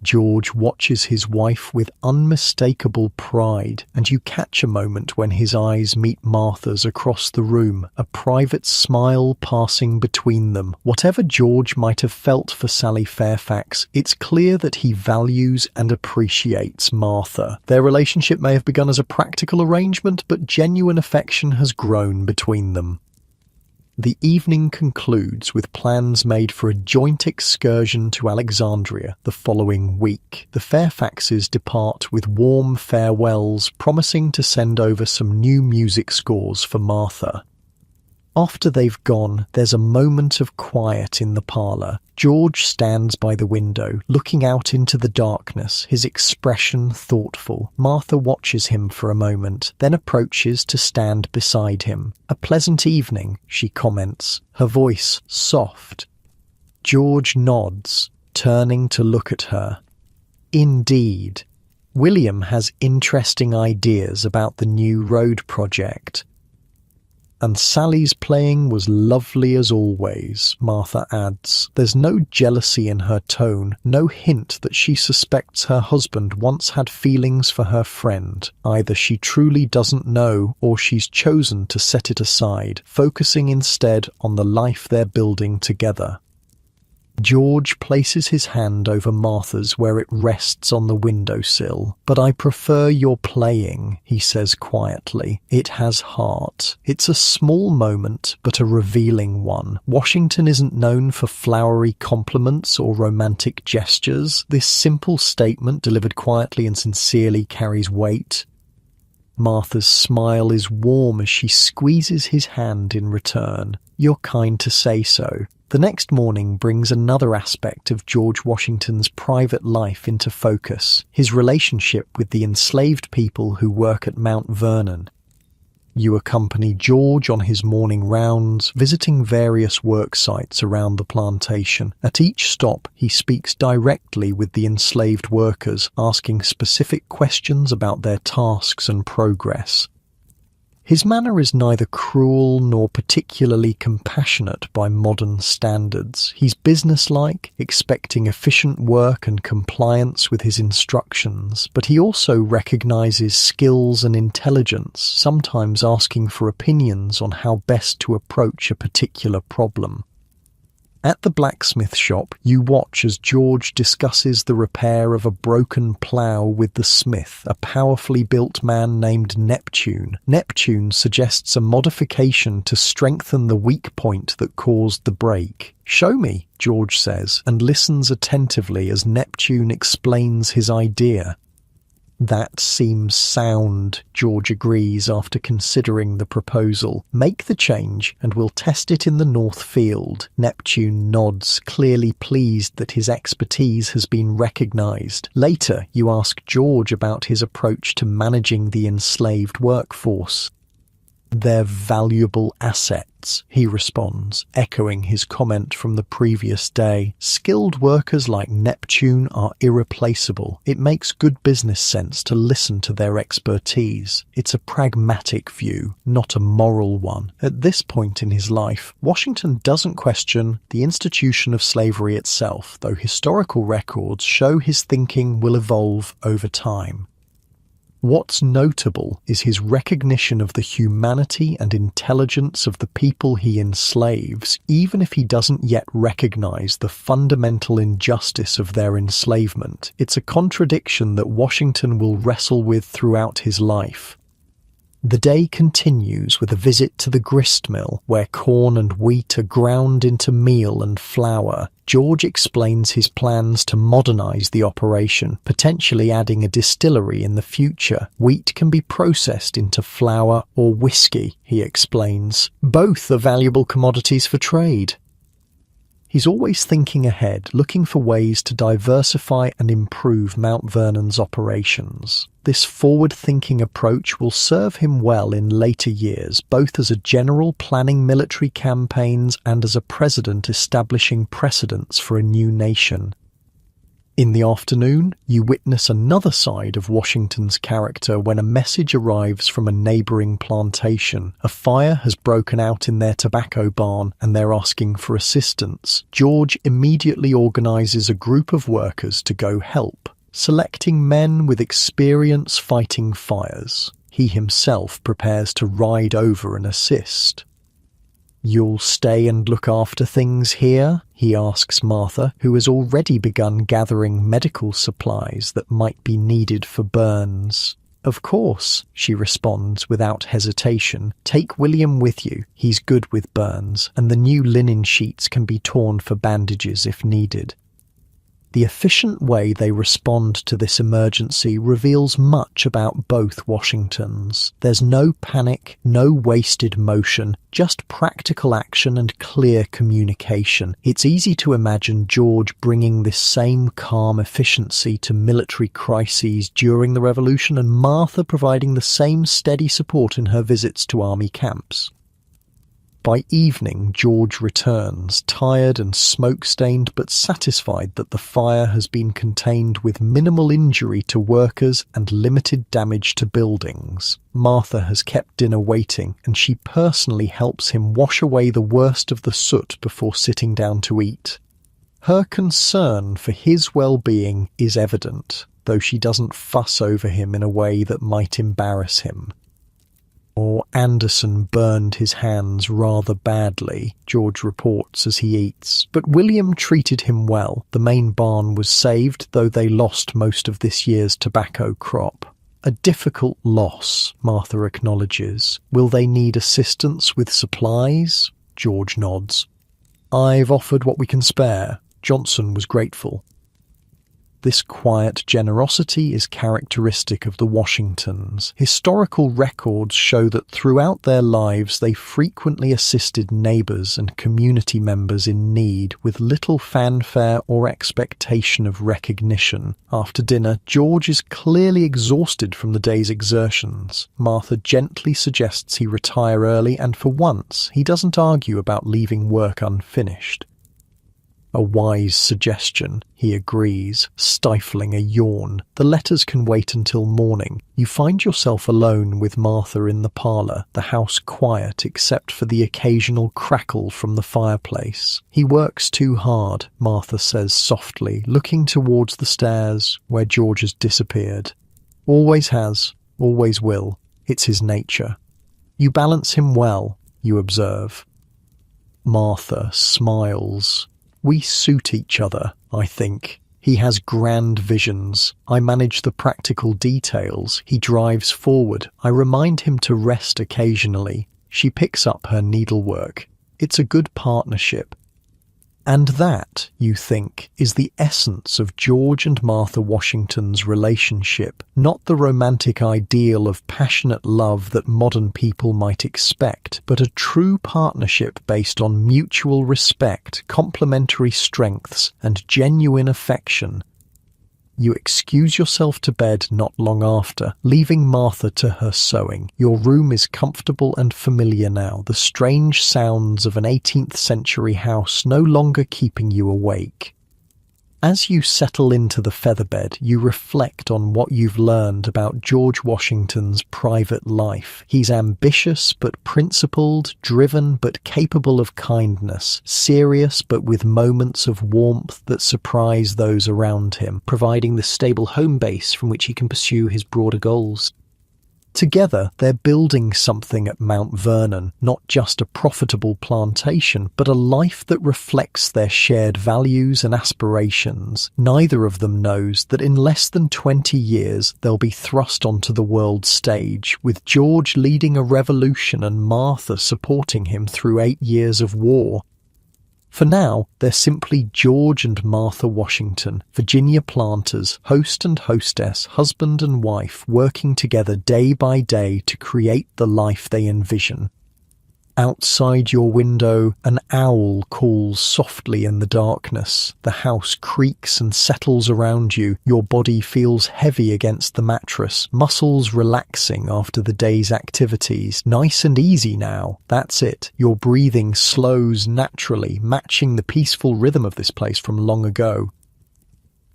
George watches his wife with unmistakable pride, and you catch a moment when his eyes meet Martha's across the room, a private smile passing between them. Whatever George might have felt for Sally Fairfax, it's clear that he values and appreciates Martha. Their relationship may have begun as a practical arrangement, but genuine affection has grown between them. The evening concludes with plans made for a joint excursion to Alexandria the following week. The Fairfaxes depart with warm farewells, promising to send over some new music scores for Martha. After they've gone, there's a moment of quiet in the parlour. George stands by the window, looking out into the darkness, his expression thoughtful. Martha watches him for a moment, then approaches to stand beside him. "A pleasant evening," she comments, her voice soft. George nods, turning to look at her. "Indeed. William has interesting ideas about the new road project." "And Sally's playing was lovely as always," Martha adds. There's no jealousy in her tone, no hint that she suspects her husband once had feelings for her friend. Either she truly doesn't know, or she's chosen to set it aside, focusing instead on the life they're building together. George places his hand over Martha's where it rests on the windowsill. "But I prefer your playing," he says quietly. "It has heart." It's a small moment, but a revealing one. Washington isn't known for flowery compliments or romantic gestures. This simple statement, delivered quietly and sincerely, carries weight. Martha's smile is warm as she squeezes his hand in return. "You're kind to say so." The next morning brings another aspect of George Washington's private life into focus, his relationship with the enslaved people who work at Mount Vernon. You accompany George on his morning rounds, visiting various work sites around the plantation. At each stop, he speaks directly with the enslaved workers, asking specific questions about their tasks and progress. His manner is neither cruel nor particularly compassionate by modern standards. He's businesslike, expecting efficient work and compliance with his instructions, but he also recognizes skills and intelligence, sometimes asking for opinions on how best to approach a particular problem. At the blacksmith shop, you watch as George discusses the repair of a broken plough with the smith, a powerfully built man named Neptune. Neptune suggests a modification to strengthen the weak point that caused the break. "Show me," George says, and listens attentively as Neptune explains his idea. "That seems sound," George agrees after considering the proposal. "Make the change and we'll test it in the North Field." Neptune nods, clearly pleased that his expertise has been recognized. Later, you ask George about his approach to managing the enslaved workforce. "They're valuable assets," he responds, echoing his comment from the previous day. "Skilled workers like Neptune are irreplaceable. It makes good business sense to listen to their expertise. It's a pragmatic view, not a moral one." At this point in his life, Washington doesn't question the institution of slavery itself, though historical records show his thinking will evolve over time. What's notable is his recognition of the humanity and intelligence of the people he enslaves, even if he doesn't yet recognize the fundamental injustice of their enslavement. It's a contradiction that Washington will wrestle with throughout his life. The day continues with a visit to the grist mill, where corn and wheat are ground into meal and flour. George explains his plans to modernize the operation, potentially adding a distillery in the future. Wheat can be processed into flour or whiskey, he explains. Both are valuable commodities for trade. He's always thinking ahead, looking for ways to diversify and improve Mount Vernon's operations. This forward-thinking approach will serve him well in later years, both as a general planning military campaigns and as a president establishing precedents for a new nation. In the afternoon, you witness another side of Washington's character when a message arrives from a neighboring plantation. A fire has broken out in their tobacco barn and they're asking for assistance. George immediately organizes a group of workers to go help, selecting men with experience fighting fires. He himself prepares to ride over and assist. "You'll stay and look after things here?" he asks Martha, who has already begun gathering medical supplies that might be needed for burns. "Of course," she responds without hesitation. "Take William with you. He's good with burns, and the new linen sheets can be torn for bandages if needed." The efficient way they respond to this emergency reveals much about both Washingtons. There's no panic, no wasted motion, just practical action and clear communication. It's easy to imagine George bringing this same calm efficiency to military crises during the Revolution, and Martha providing the same steady support in her visits to army camps. By evening, George returns, tired and smoke-stained but satisfied that the fire has been contained with minimal injury to workers and limited damage to buildings. Martha has kept dinner waiting, and she personally helps him wash away the worst of the soot before sitting down to eat. Her concern for his well-being is evident, though she doesn't fuss over him in a way that might embarrass him. "Or Anderson burned his hands rather badly," George reports as he eats. "But William treated him well. The main barn was saved, though they lost most of this year's tobacco crop." "A difficult loss," Martha acknowledges. "Will they need assistance with supplies?" George nods. "I've offered what we can spare." Johnson was grateful. This quiet generosity is characteristic of the Washingtons. Historical records show that throughout their lives they frequently assisted neighbors and community members in need with little fanfare or expectation of recognition. After dinner, George is clearly exhausted from the day's exertions. Martha gently suggests he retire early, and for once, he doesn't argue about leaving work unfinished. A wise suggestion, he agrees, stifling a yawn. The letters can wait until morning. You find yourself alone with Martha in the parlour, the house quiet except for the occasional crackle from the fireplace. He works too hard, Martha says softly, looking towards the stairs where George has disappeared. Always has, always will. It's his nature. You balance him well, you observe. Martha smiles. We suit each other, I think. He has grand visions. I manage the practical details. He drives forward. I remind him to rest occasionally. She picks up her needlework. It's a good partnership. And that, you think, is the essence of George and Martha Washington's relationship, not the romantic ideal of passionate love that modern people might expect, but a true partnership based on mutual respect, complementary strengths, and genuine affection. You excuse yourself to bed not long after, leaving Martha to her sewing. Your room is comfortable and familiar now, the strange sounds of an 18th century house no longer keeping you awake. As you settle into the featherbed, you reflect on what you've learned about George Washington's private life. He's ambitious but principled, driven but capable of kindness, serious but with moments of warmth that surprise those around him, providing the stable home base from which he can pursue his broader goals. Together, they're building something at Mount Vernon, not just a profitable plantation, but a life that reflects their shared values and aspirations. Neither of them knows that in less than 20 years, they'll be thrust onto the world stage, with George leading a revolution and Martha supporting him through 8 years of war. For now, they're simply George and Martha Washington, Virginia planters, host and hostess, husband and wife, working together day by day to create the life they envision. Outside your window, an owl calls softly in the darkness. The house creaks and settles around you. Your body feels heavy against the mattress, muscles relaxing after the day's activities. Nice and easy now. That's it. Your breathing slows naturally, matching the peaceful rhythm of this place from long ago.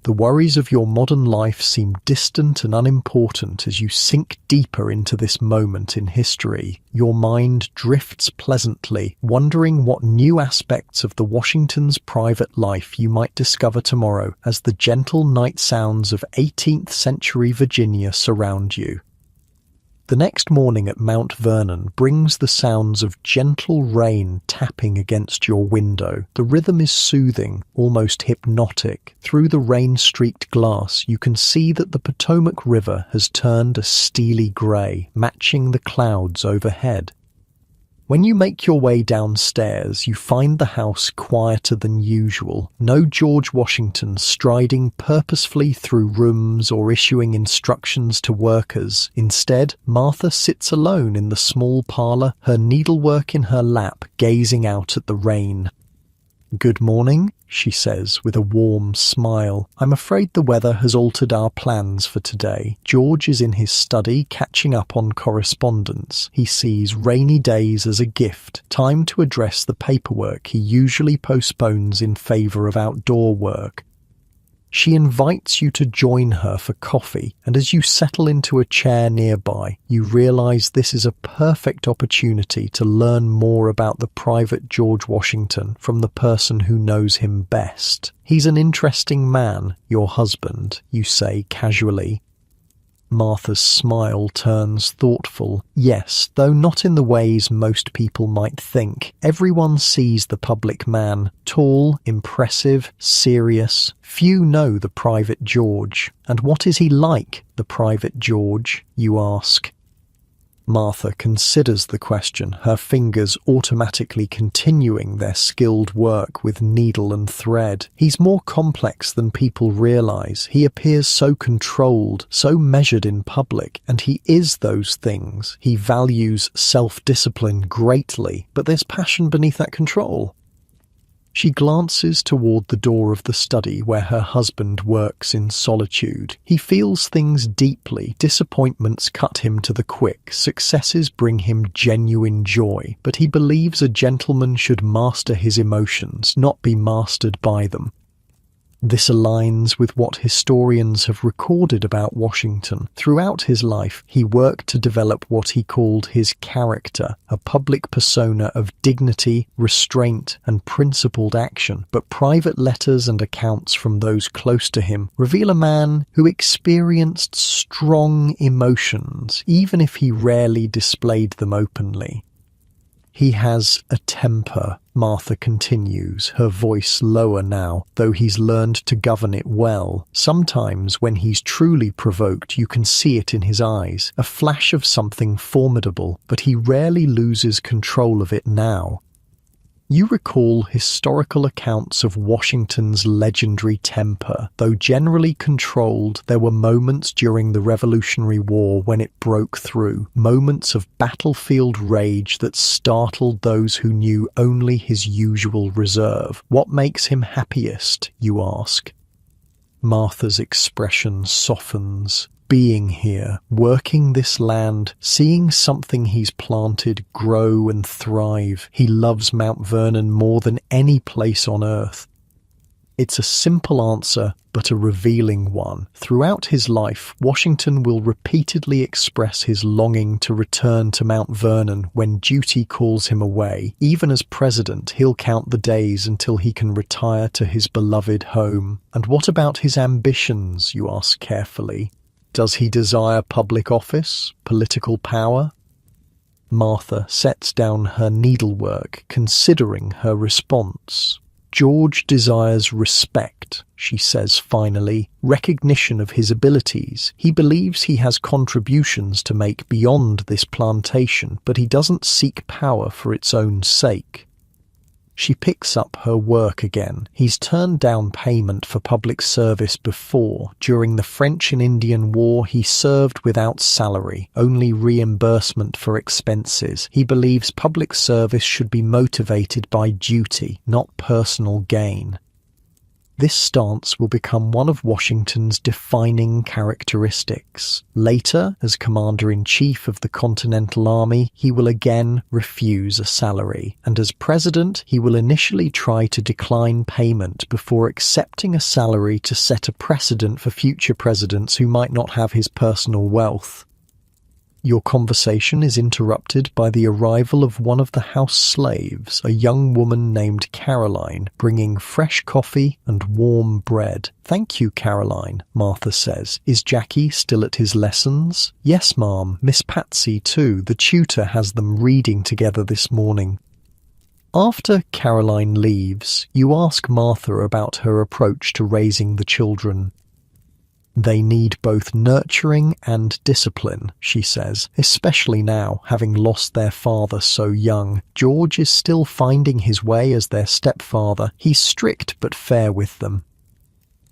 The worries of your modern life seem distant and unimportant as you sink deeper into this moment in history. Your mind drifts pleasantly, wondering what new aspects of the Washingtons' private life you might discover tomorrow as the gentle night sounds of 18th century Virginia surround you. The next morning at Mount Vernon brings the sounds of gentle rain tapping against your window. The rhythm is soothing, almost hypnotic. Through the rain-streaked glass, you can see that the Potomac River has turned a steely grey, matching the clouds overhead. When you make your way downstairs, you find the house quieter than usual. No George Washington striding purposefully through rooms or issuing instructions to workers. Instead, Martha sits alone in the small parlour, her needlework in her lap, gazing out at the rain. "Good morning," she says with a warm smile. "I'm afraid the weather has altered our plans for today." George is in his study catching up on correspondence. He sees rainy days as a gift, time to address the paperwork he usually postpones in favour of outdoor work. She invites you to join her for coffee, and as you settle into a chair nearby, you realise this is a perfect opportunity to learn more about the private George Washington from the person who knows him best. "He's an interesting man, your husband," you say casually. Martha's smile turns thoughtful. Yes, though not in the ways most people might think. Everyone sees the public man, tall, impressive, serious. Few know the private George. And what is he like, the private George, you ask? Martha considers the question, her fingers automatically continuing their skilled work with needle and thread. He's more complex than people realize. He appears so controlled, so measured in public, and he is those things. He values self-discipline greatly, but there's passion beneath that control. She glances toward the door of the study where her husband works in solitude. He feels things deeply. Disappointments cut him to the quick. Successes bring him genuine joy. But he believes a gentleman should master his emotions, not be mastered by them. This aligns with what historians have recorded about Washington. Throughout his life, he worked to develop what he called his character, a public persona of dignity, restraint, and principled action. But private letters and accounts from those close to him reveal a man who experienced strong emotions, even if he rarely displayed them openly. He has a temper, Martha continues, her voice lower now, though he's learned to govern it well. Sometimes when he's truly provoked, you can see it in his eyes, a flash of something formidable, but he rarely loses control of it now. You recall historical accounts of Washington's legendary temper. Though generally controlled, there were moments during the Revolutionary War when it broke through, moments of battlefield rage that startled those who knew only his usual reserve. What makes him happiest, you ask? Martha's expression softens. Being here, working this land, seeing something he's planted grow and thrive. He loves Mount Vernon more than any place on earth. It's a simple answer, but a revealing one. Throughout his life, Washington will repeatedly express his longing to return to Mount Vernon when duty calls him away. Even as president, he'll count the days until he can retire to his beloved home. And what about his ambitions, you ask carefully? Does he desire public office, political power? Martha sets down her needlework, considering her response. George desires respect, she says finally, recognition of his abilities. He believes he has contributions to make beyond this plantation, but he doesn't seek power for its own sake. She picks up her work again. He's turned down payment for public service before. During the French and Indian War, he served without salary, only reimbursement for expenses. He believes public service should be motivated by duty, not personal gain. This stance will become one of Washington's defining characteristics. Later, as Commander-in-Chief of the Continental Army, he will again refuse a salary, and as President, he will initially try to decline payment before accepting a salary to set a precedent for future presidents who might not have his personal wealth. Your conversation is interrupted by the arrival of one of the house slaves, a young woman named Caroline, bringing fresh coffee and warm bread. "Thank you, Caroline," Martha says. "Is Jackie still at his lessons?" "Yes, ma'am. Miss Patsy, too. The tutor has them reading together this morning." After Caroline leaves, you ask Martha about her approach to raising the children. "They need both nurturing and discipline," she says, "especially now, having lost their father so young. George is still finding his way as their stepfather. He's strict but fair with them."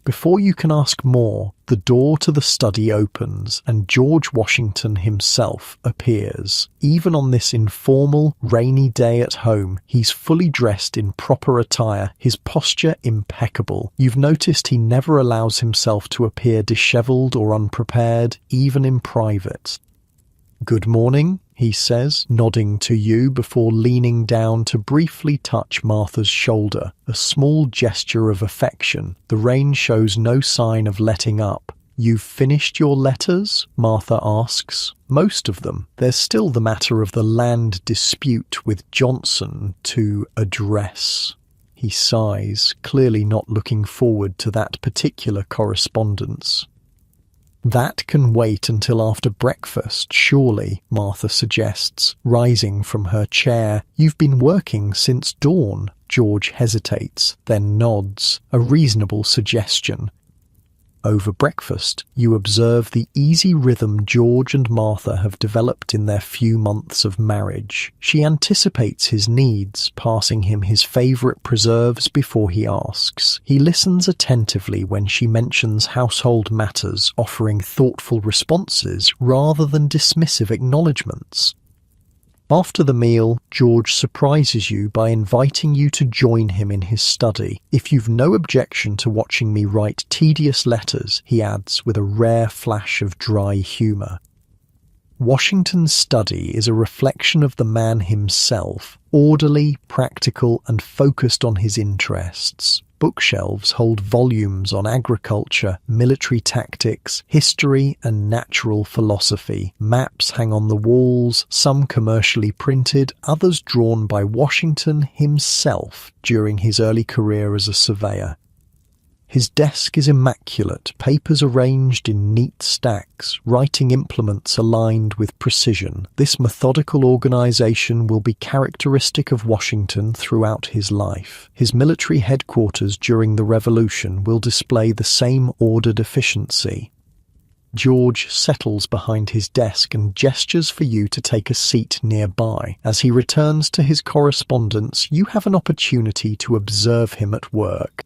Before you can ask more, the door to the study opens and George Washington himself appears. Even on this informal, rainy day at home, he's fully dressed in proper attire, his posture impeccable. You've noticed he never allows himself to appear disheveled or unprepared, even in private. "Good morning," he says, nodding to you before leaning down to briefly touch Martha's shoulder, a small gesture of affection. The rain shows no sign of letting up. "You've finished your letters?" Martha asks. "Most of them. There's still the matter of the land dispute with Johnson to address." He sighs, clearly not looking forward to that particular correspondence. "That can wait until after breakfast, surely," Martha suggests, rising from her chair. "You've been working since dawn." George hesitates, then nods. A reasonable suggestion. Over breakfast, you observe the easy rhythm George and Martha have developed in their few months of marriage. She anticipates his needs, passing him his favourite preserves before he asks. He listens attentively when she mentions household matters, offering thoughtful responses rather than dismissive acknowledgements. After the meal, George surprises you by inviting you to join him in his study. "If you've no objection to watching me write tedious letters," he adds with a rare flash of dry humour. Washington's study is a reflection of the man himself, orderly, practical, and focused on his interests. Bookshelves hold volumes on agriculture, military tactics, history, and natural philosophy. Maps hang on the walls, some commercially printed, others drawn by Washington himself during his early career as a surveyor. His desk is immaculate, papers arranged in neat stacks, writing implements aligned with precision. This methodical organization will be characteristic of Washington throughout his life. His military headquarters during the Revolution will display the same ordered efficiency. George settles behind his desk and gestures for you to take a seat nearby. As he returns to his correspondence, you have an opportunity to observe him at work.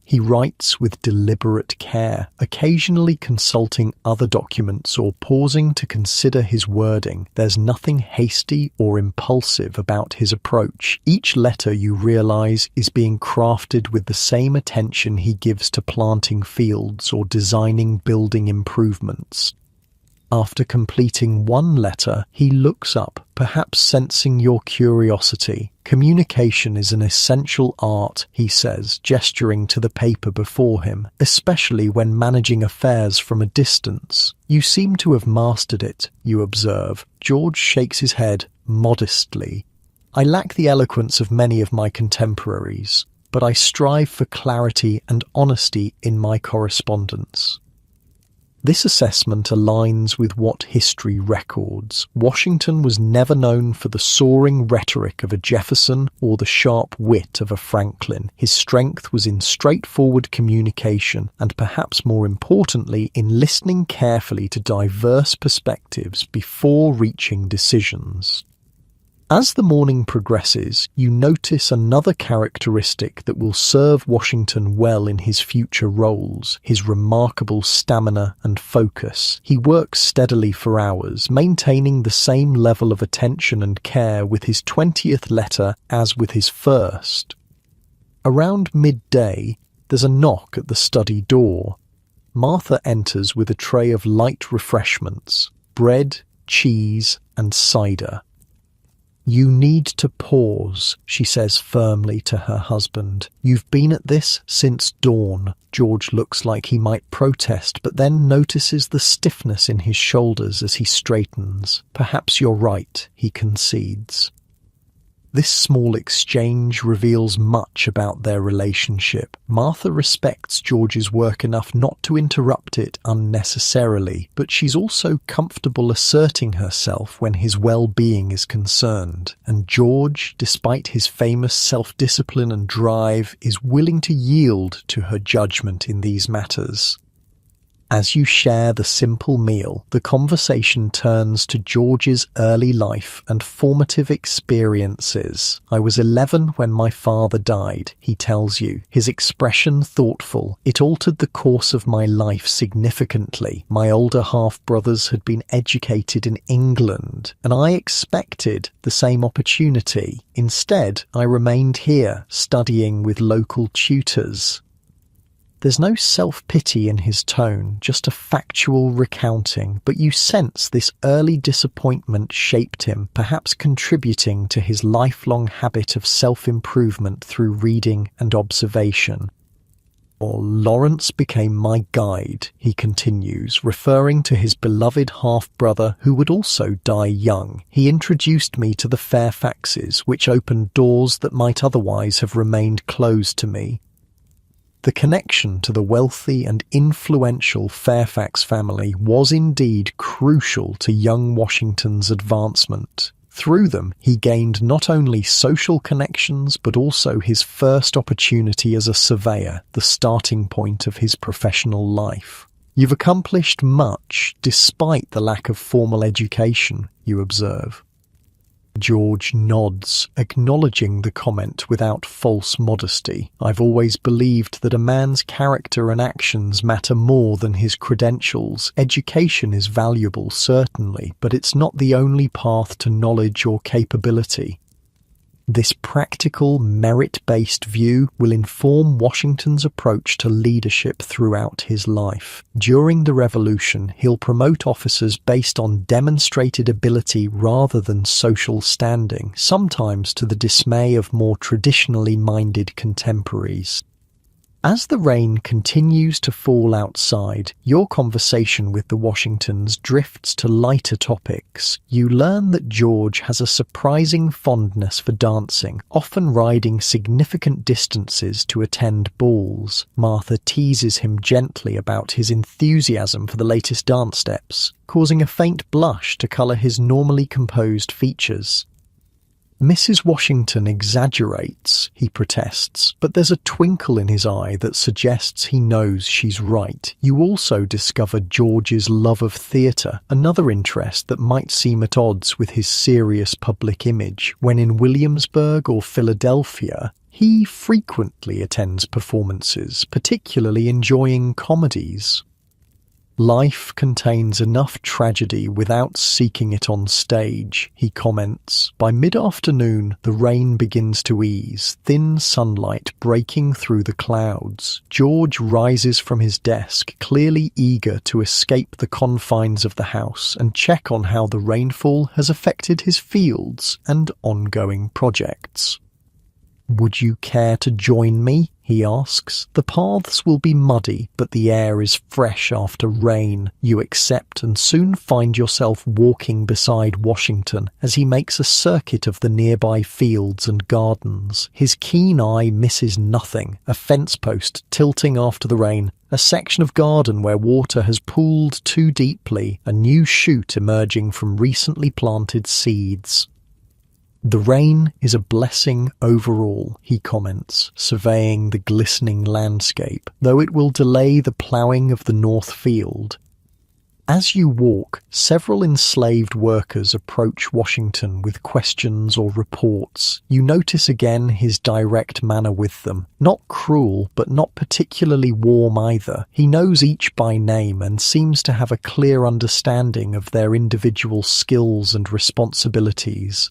He writes with deliberate care, occasionally consulting other documents or pausing to consider his wording. There's nothing hasty or impulsive about his approach. Each letter, you realize, is being crafted with the same attention he gives to planting fields or designing building improvements. After completing one letter, he looks up, perhaps sensing your curiosity. "Communication is an essential art," he says, gesturing to the paper before him, "especially when managing affairs from a distance. You seem to have mastered it," you observe. George shakes his head modestly. "I lack the eloquence of many of my contemporaries, but I strive for clarity and honesty in my correspondence." This assessment aligns with what history records. Washington was never known for the soaring rhetoric of a Jefferson or the sharp wit of a Franklin. His strength was in straightforward communication and, perhaps more importantly, in listening carefully to diverse perspectives before reaching decisions. As the morning progresses, you notice another characteristic that will serve Washington well in his future roles: his remarkable stamina and focus. He works steadily for hours, maintaining the same level of attention and care with his 20th letter as with his first. Around midday, there's a knock at the study door. Martha enters with a tray of light refreshments: bread, cheese, and cider. "You need to pause," she says firmly to her husband. "You've been at this since dawn." George looks like he might protest, but then notices the stiffness in his shoulders as he straightens. "Perhaps you're right," he concedes. This small exchange reveals much about their relationship. Martha respects George's work enough not to interrupt it unnecessarily, but she's also comfortable asserting herself when his well-being is concerned. And George, despite his famous self-discipline and drive, is willing to yield to her judgment in these matters. As you share the simple meal, the conversation turns to George's early life and formative experiences. "I was 11 when my father died," he tells you, his expression thoughtful. "It altered the course of my life significantly. My older half-brothers had been educated in England, and I expected the same opportunity. Instead, I remained here, studying with local tutors." There's no self-pity in his tone, just a factual recounting, but you sense this early disappointment shaped him, perhaps contributing to his lifelong habit of self-improvement through reading and observation. "Lawrence became my guide," he continues, referring to his beloved half-brother who would also die young. "He introduced me to the Fairfaxes, which opened doors that might otherwise have remained closed to me." The connection to the wealthy and influential Fairfax family was indeed crucial to young Washington's advancement. Through them, he gained not only social connections but also his first opportunity as a surveyor, the starting point of his professional life. You've accomplished much despite the lack of formal education, you observe. George nods, acknowledging the comment without false modesty. I've always believed that a man's character and actions matter more than his credentials. Education is valuable, certainly, but it's not the only path to knowledge or capability. This practical, merit-based view will inform Washington's approach to leadership throughout his life. During the Revolution, he'll promote officers based on demonstrated ability rather than social standing, sometimes to the dismay of more traditionally minded contemporaries. As the rain continues to fall outside, your conversation with the Washingtons drifts to lighter topics. You learn that George has a surprising fondness for dancing, often riding significant distances to attend balls. Martha teases him gently about his enthusiasm for the latest dance steps, causing a faint blush to colour his normally composed features. Mrs. Washington exaggerates, he protests, but there's a twinkle in his eye that suggests he knows she's right. You also discover George's love of theatre, another interest that might seem at odds with his serious public image. When in Williamsburg or Philadelphia, he frequently attends performances, particularly enjoying comedies. Life contains enough tragedy without seeking it on stage, he comments. By mid-afternoon, the rain begins to ease, thin sunlight breaking through the clouds. George rises from his desk, clearly eager to escape the confines of the house and check on how the rainfall has affected his fields and ongoing projects. "Would you care to join me?" he asks. "The paths will be muddy, but the air is fresh after rain." You accept and soon find yourself walking beside Washington as he makes a circuit of the nearby fields and gardens. His keen eye misses nothing: a fence post tilting after the rain, a section of garden where water has pooled too deeply, a new shoot emerging from recently planted seeds. "The rain is a blessing overall," he comments, surveying the glistening landscape, though it will delay the ploughing of the north field. As you walk, several enslaved workers approach Washington with questions or reports. You notice again his direct manner with them. Not cruel, but not particularly warm either. He knows each by name and seems to have a clear understanding of their individual skills and responsibilities.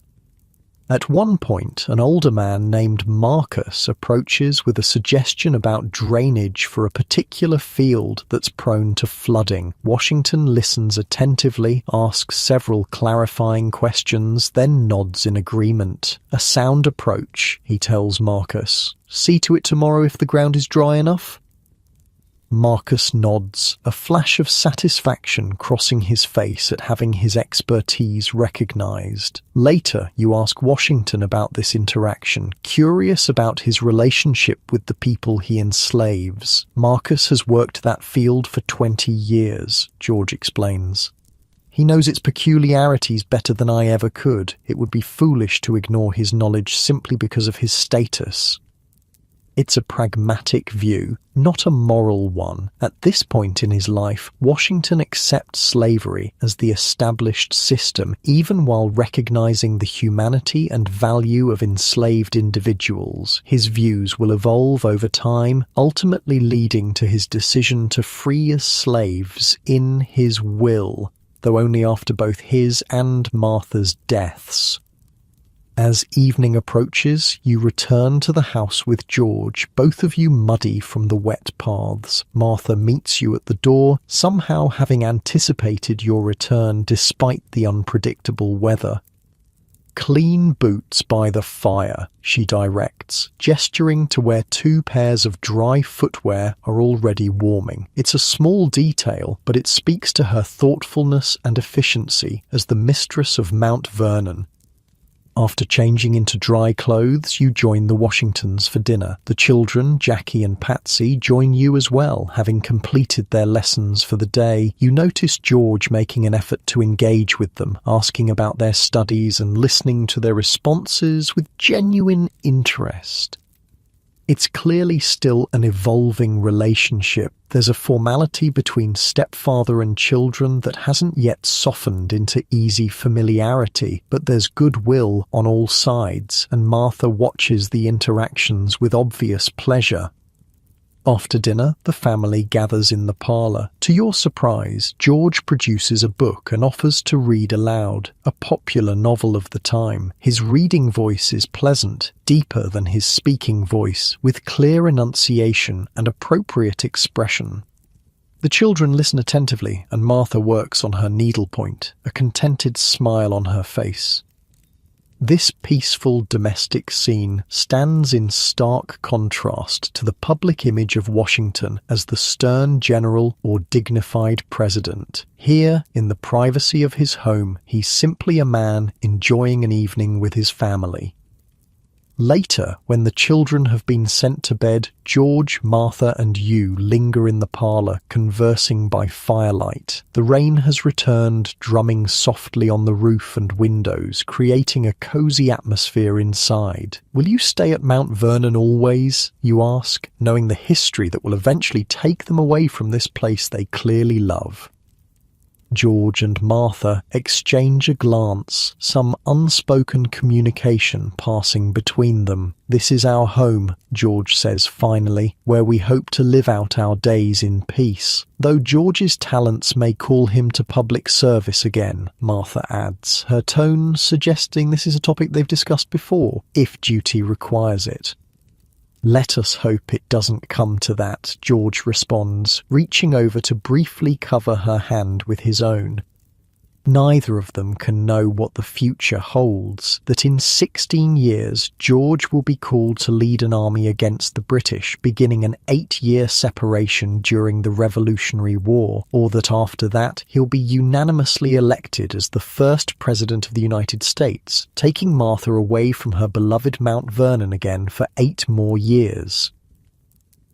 At one point, an older man named Marcus approaches with a suggestion about drainage for a particular field that's prone to flooding. Washington listens attentively, asks several clarifying questions, then nods in agreement. "A sound approach," he tells Marcus. "See to it tomorrow if the ground is dry enough?" Marcus nods, a flash of satisfaction crossing his face at having his expertise recognized. Later, you ask Washington about this interaction, curious about his relationship with the people he enslaves. "Marcus has worked that field for 20 years, George explains. "He knows its peculiarities better than I ever could. It would be foolish to ignore his knowledge simply because of his status." It's a pragmatic view, not a moral one. At this point in his life, Washington accepts slavery as the established system, even while recognizing the humanity and value of enslaved individuals. His views will evolve over time, ultimately leading to his decision to free as slaves in his will, though only after both his and Martha's deaths. As evening approaches, you return to the house with George, both of you muddy from the wet paths. Martha meets you at the door, somehow having anticipated your return despite the unpredictable weather. "Clean boots by the fire," she directs, gesturing to where 2 pairs of dry footwear are already warming. It's a small detail, but it speaks to her thoughtfulness and efficiency as the mistress of Mount Vernon. After changing into dry clothes, you join the Washingtons for dinner. The children, Jackie and Patsy, join you as well, having completed their lessons for the day. You notice George making an effort to engage with them, asking about their studies and listening to their responses with genuine interest. It's clearly still an evolving relationship. There's a formality between stepfather and children that hasn't yet softened into easy familiarity, but there's goodwill on all sides, and Martha watches the interactions with obvious pleasure. After dinner, the family gathers in the parlour. To your surprise, George produces a book and offers to read aloud, a popular novel of the time. His reading voice is pleasant, deeper than his speaking voice, with clear enunciation and appropriate expression. The children listen attentively, and Martha works on her needlepoint, a contented smile on her face. This peaceful domestic scene stands in stark contrast to the public image of Washington as the stern general or dignified president. Here, in the privacy of his home, he's simply a man enjoying an evening with his family. Later, when the children have been sent to bed, George, Martha and you linger in the parlour, conversing by firelight. The rain has returned, drumming softly on the roof and windows, creating a cosy atmosphere inside. Will you stay at Mount Vernon always, you ask, knowing the history that will eventually take them away from this place they clearly love? George and Martha exchange a glance, some unspoken communication passing between them. "This is our home," George says finally, "where we hope to live out our days in peace." Though George's talents may call him to public service again, Martha adds, her tone suggesting this is a topic they've discussed before, if duty requires it. "Let us hope it doesn't come to that," George responds, reaching over to briefly cover her hand with his own. Neither of them can know what the future holds, that in 16 years George will be called to lead an army against the British, beginning an 8-year separation during the Revolutionary War, or that after that he'll be unanimously elected as the first President of the United States, taking Martha away from her beloved Mount Vernon again for 8 more years.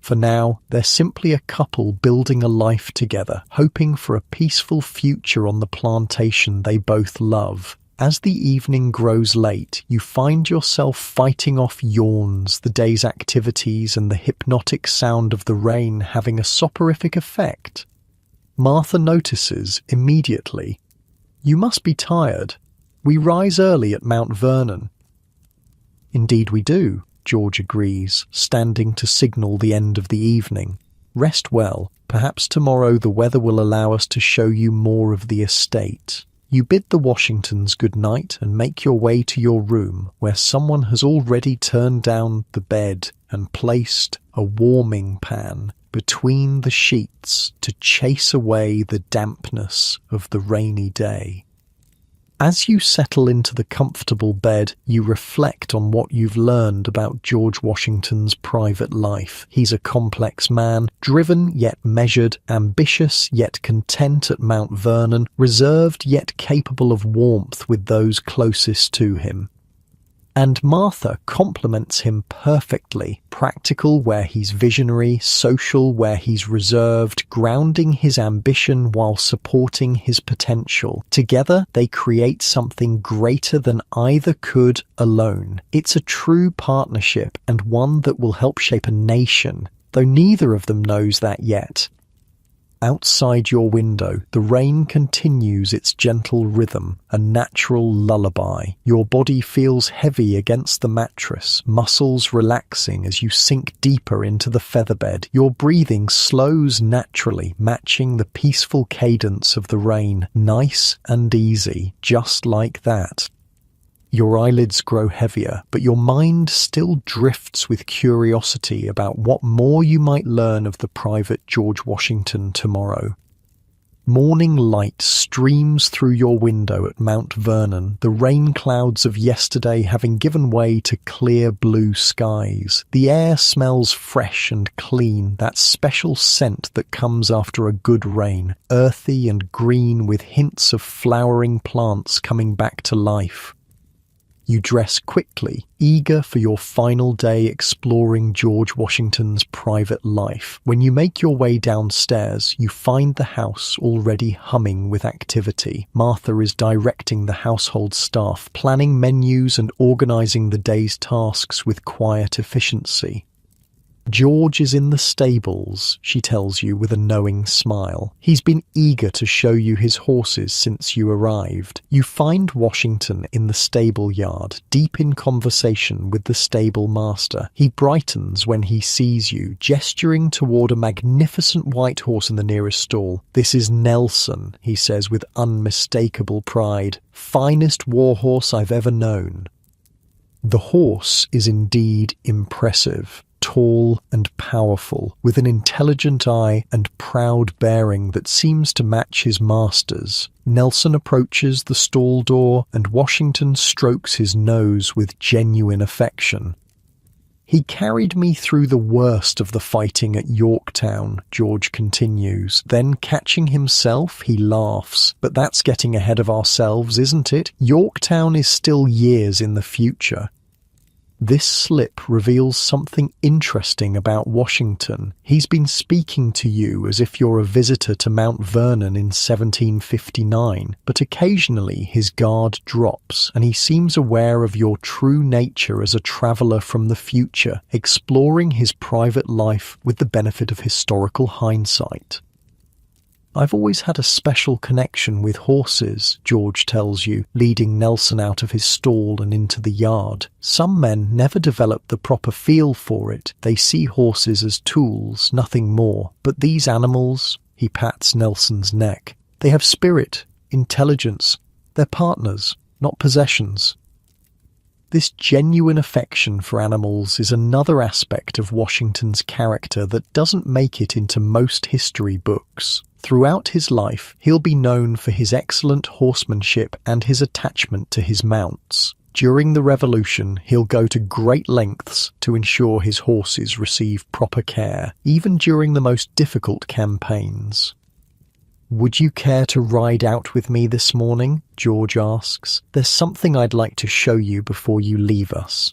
For now, they're simply a couple building a life together, hoping for a peaceful future on the plantation they both love. As the evening grows late, you find yourself fighting off yawns, the day's activities and the hypnotic sound of the rain having a soporific effect. Martha notices immediately. "You must be tired. We rise early at Mount Vernon." "Indeed we do," George agrees, standing to signal the end of the evening. "Rest well. Perhaps tomorrow the weather will allow us to show you more of the estate." You bid the Washingtons good night and make your way to your room, where someone has already turned down the bed and placed a warming pan between the sheets to chase away the dampness of the rainy day. As you settle into the comfortable bed, you reflect on what you've learned about George Washington's private life. He's a complex man, driven yet measured, ambitious yet content at Mount Vernon, reserved yet capable of warmth with those closest to him. And Martha complements him perfectly, practical where he's visionary, social where he's reserved, grounding his ambition while supporting his potential. Together, they create something greater than either could alone. It's a true partnership and one that will help shape a nation, though neither of them knows that yet. Outside your window, the rain continues its gentle rhythm, a natural lullaby. Your body feels heavy against the mattress, muscles relaxing as you sink deeper into the featherbed. Your breathing slows naturally, matching the peaceful cadence of the rain. Nice and easy, just like that. Your eyelids grow heavier, but your mind still drifts with curiosity about what more you might learn of the private George Washington tomorrow. Morning light streams through your window at Mount Vernon, the rain clouds of yesterday having given way to clear blue skies. The air smells fresh and clean, that special scent that comes after a good rain, earthy and green with hints of flowering plants coming back to life. You dress quickly, eager for your final day exploring George Washington's private life. When you make your way downstairs, you find the house already humming with activity. Martha is directing the household staff, planning menus and organizing the day's tasks with quiet efficiency. George is in the stables, she tells you with a knowing smile. He's been eager to show you his horses since you arrived. You find Washington in the stable yard, deep in conversation with the stable master. He brightens when he sees you, gesturing toward a magnificent white horse in the nearest stall. "This is Nelson," he says with unmistakable pride. "Finest war horse I've ever known." The horse is indeed impressive. Tall and powerful, with an intelligent eye and proud bearing that seems to match his master's. Nelson approaches the stall door and Washington strokes his nose with genuine affection. "He carried me through the worst of the fighting at Yorktown," George continues. Then, catching himself, he laughs. "But that's getting ahead of ourselves, isn't it? Yorktown is still years in the future." This slip reveals something interesting about Washington. He's been speaking to you as if you're a visitor to Mount Vernon in 1759, but occasionally his guard drops and he seems aware of your true nature as a traveller from the future, exploring his private life with the benefit of historical hindsight. "I've always had a special connection with horses," George tells you, leading Nelson out of his stall and into the yard. "Some men never develop the proper feel for it. They see horses as tools, nothing more. But these animals," he pats Nelson's neck, "they have spirit, intelligence. They're partners, not possessions." This genuine affection for animals is another aspect of Washington's character that doesn't make it into most history books. Throughout his life, he'll be known for his excellent horsemanship and his attachment to his mounts. During the Revolution, he'll go to great lengths to ensure his horses receive proper care, even during the most difficult campaigns. "Would you care to ride out with me this morning?" George asks. "There's something I'd like to show you before you leave us."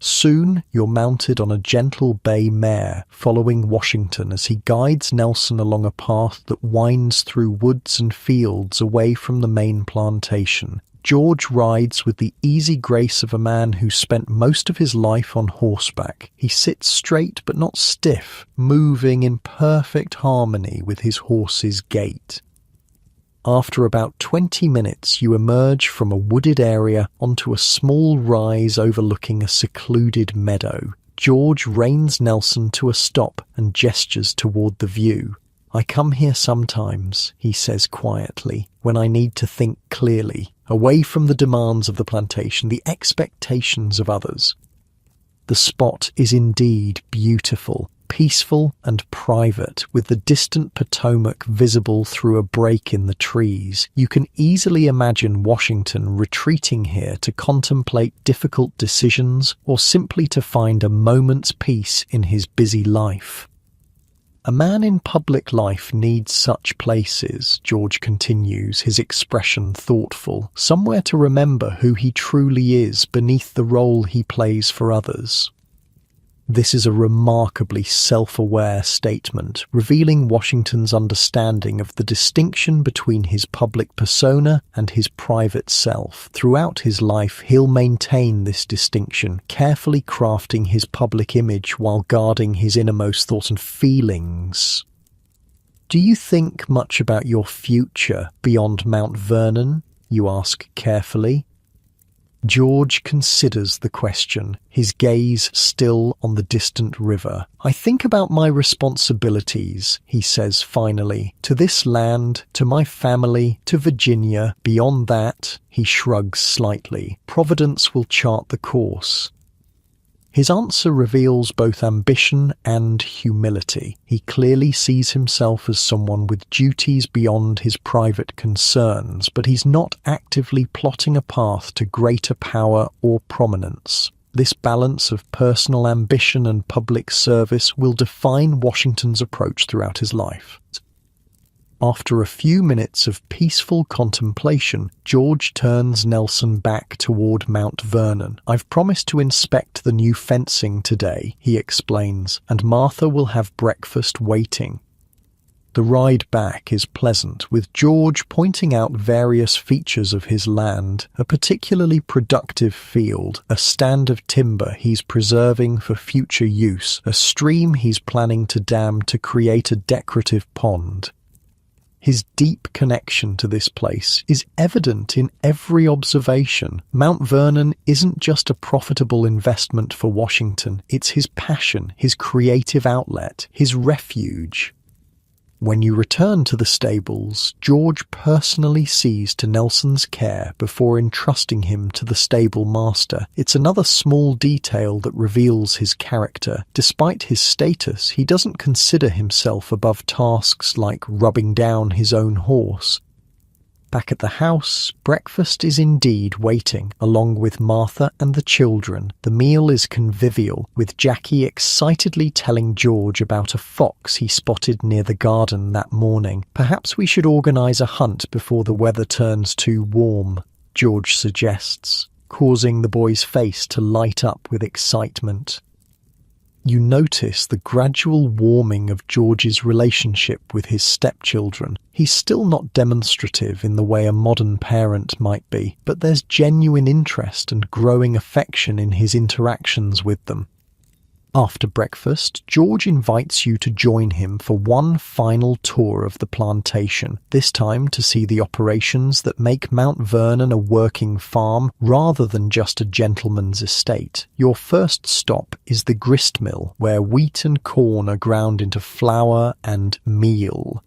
Soon you're mounted on a gentle bay mare, following Washington as he guides Nelson along a path that winds through woods and fields away from the main plantation. George rides with the easy grace of a man who spent most of his life on horseback. He sits straight but not stiff, moving in perfect harmony with his horse's gait. After about 20 minutes, you emerge from a wooded area onto a small rise overlooking a secluded meadow. George reins Nelson to a stop and gestures toward the view. "I come here sometimes," he says quietly, "when I need to think clearly, away from the demands of the plantation, the expectations of others." The spot is indeed beautiful, peaceful and private, with the distant Potomac visible through a break in the trees. You can easily imagine Washington retreating here to contemplate difficult decisions or simply to find a moment's peace in his busy life. "A man in public life needs such places," George continues, his expression thoughtful, "somewhere to remember who he truly is beneath the role he plays for others." This is a remarkably self-aware statement, revealing Washington's understanding of the distinction between his public persona and his private self. Throughout his life, he'll maintain this distinction, carefully crafting his public image while guarding his innermost thoughts and feelings. "Do you think much about your future beyond Mount Vernon?" you ask carefully. George considers the question, his gaze still on the distant river. "I think about my responsibilities," he says finally, "to this land, to my family, to Virginia. Beyond that," he shrugs slightly, "Providence will chart the course." His answer reveals both ambition and humility. He clearly sees himself as someone with duties beyond his private concerns, but he's not actively plotting a path to greater power or prominence. This balance of personal ambition and public service will define Washington's approach throughout his life. After a few minutes of peaceful contemplation, George turns Nelson back toward Mount Vernon. "I've promised to inspect the new fencing today," he explains, "and Martha will have breakfast waiting." The ride back is pleasant, with George pointing out various features of his land, a particularly productive field, a stand of timber he's preserving for future use, a stream he's planning to dam to create a decorative pond. His deep connection to this place is evident in every observation. Mount Vernon isn't just a profitable investment for Washington, it's his passion, his creative outlet, his refuge. When you return to the stables, George personally sees to Nelson's care before entrusting him to the stable master. It's another small detail that reveals his character. Despite his status, he doesn't consider himself above tasks like rubbing down his own horse. Back at the house, breakfast is indeed waiting, along with Martha and the children. The meal is convivial, with Jackie excitedly telling George about a fox he spotted near the garden that morning. "Perhaps we should organize a hunt before the weather turns too warm," George suggests, causing the boy's face to light up with excitement. You notice the gradual warming of George's relationship with his stepchildren. He's still not demonstrative in the way a modern parent might be, but there's genuine interest and growing affection in his interactions with them. After breakfast, George invites you to join him for one final tour of the plantation, this time to see the operations that make Mount Vernon a working farm rather than just a gentleman's estate. Your first stop is the grist mill, where wheat and corn are ground into flour and meal.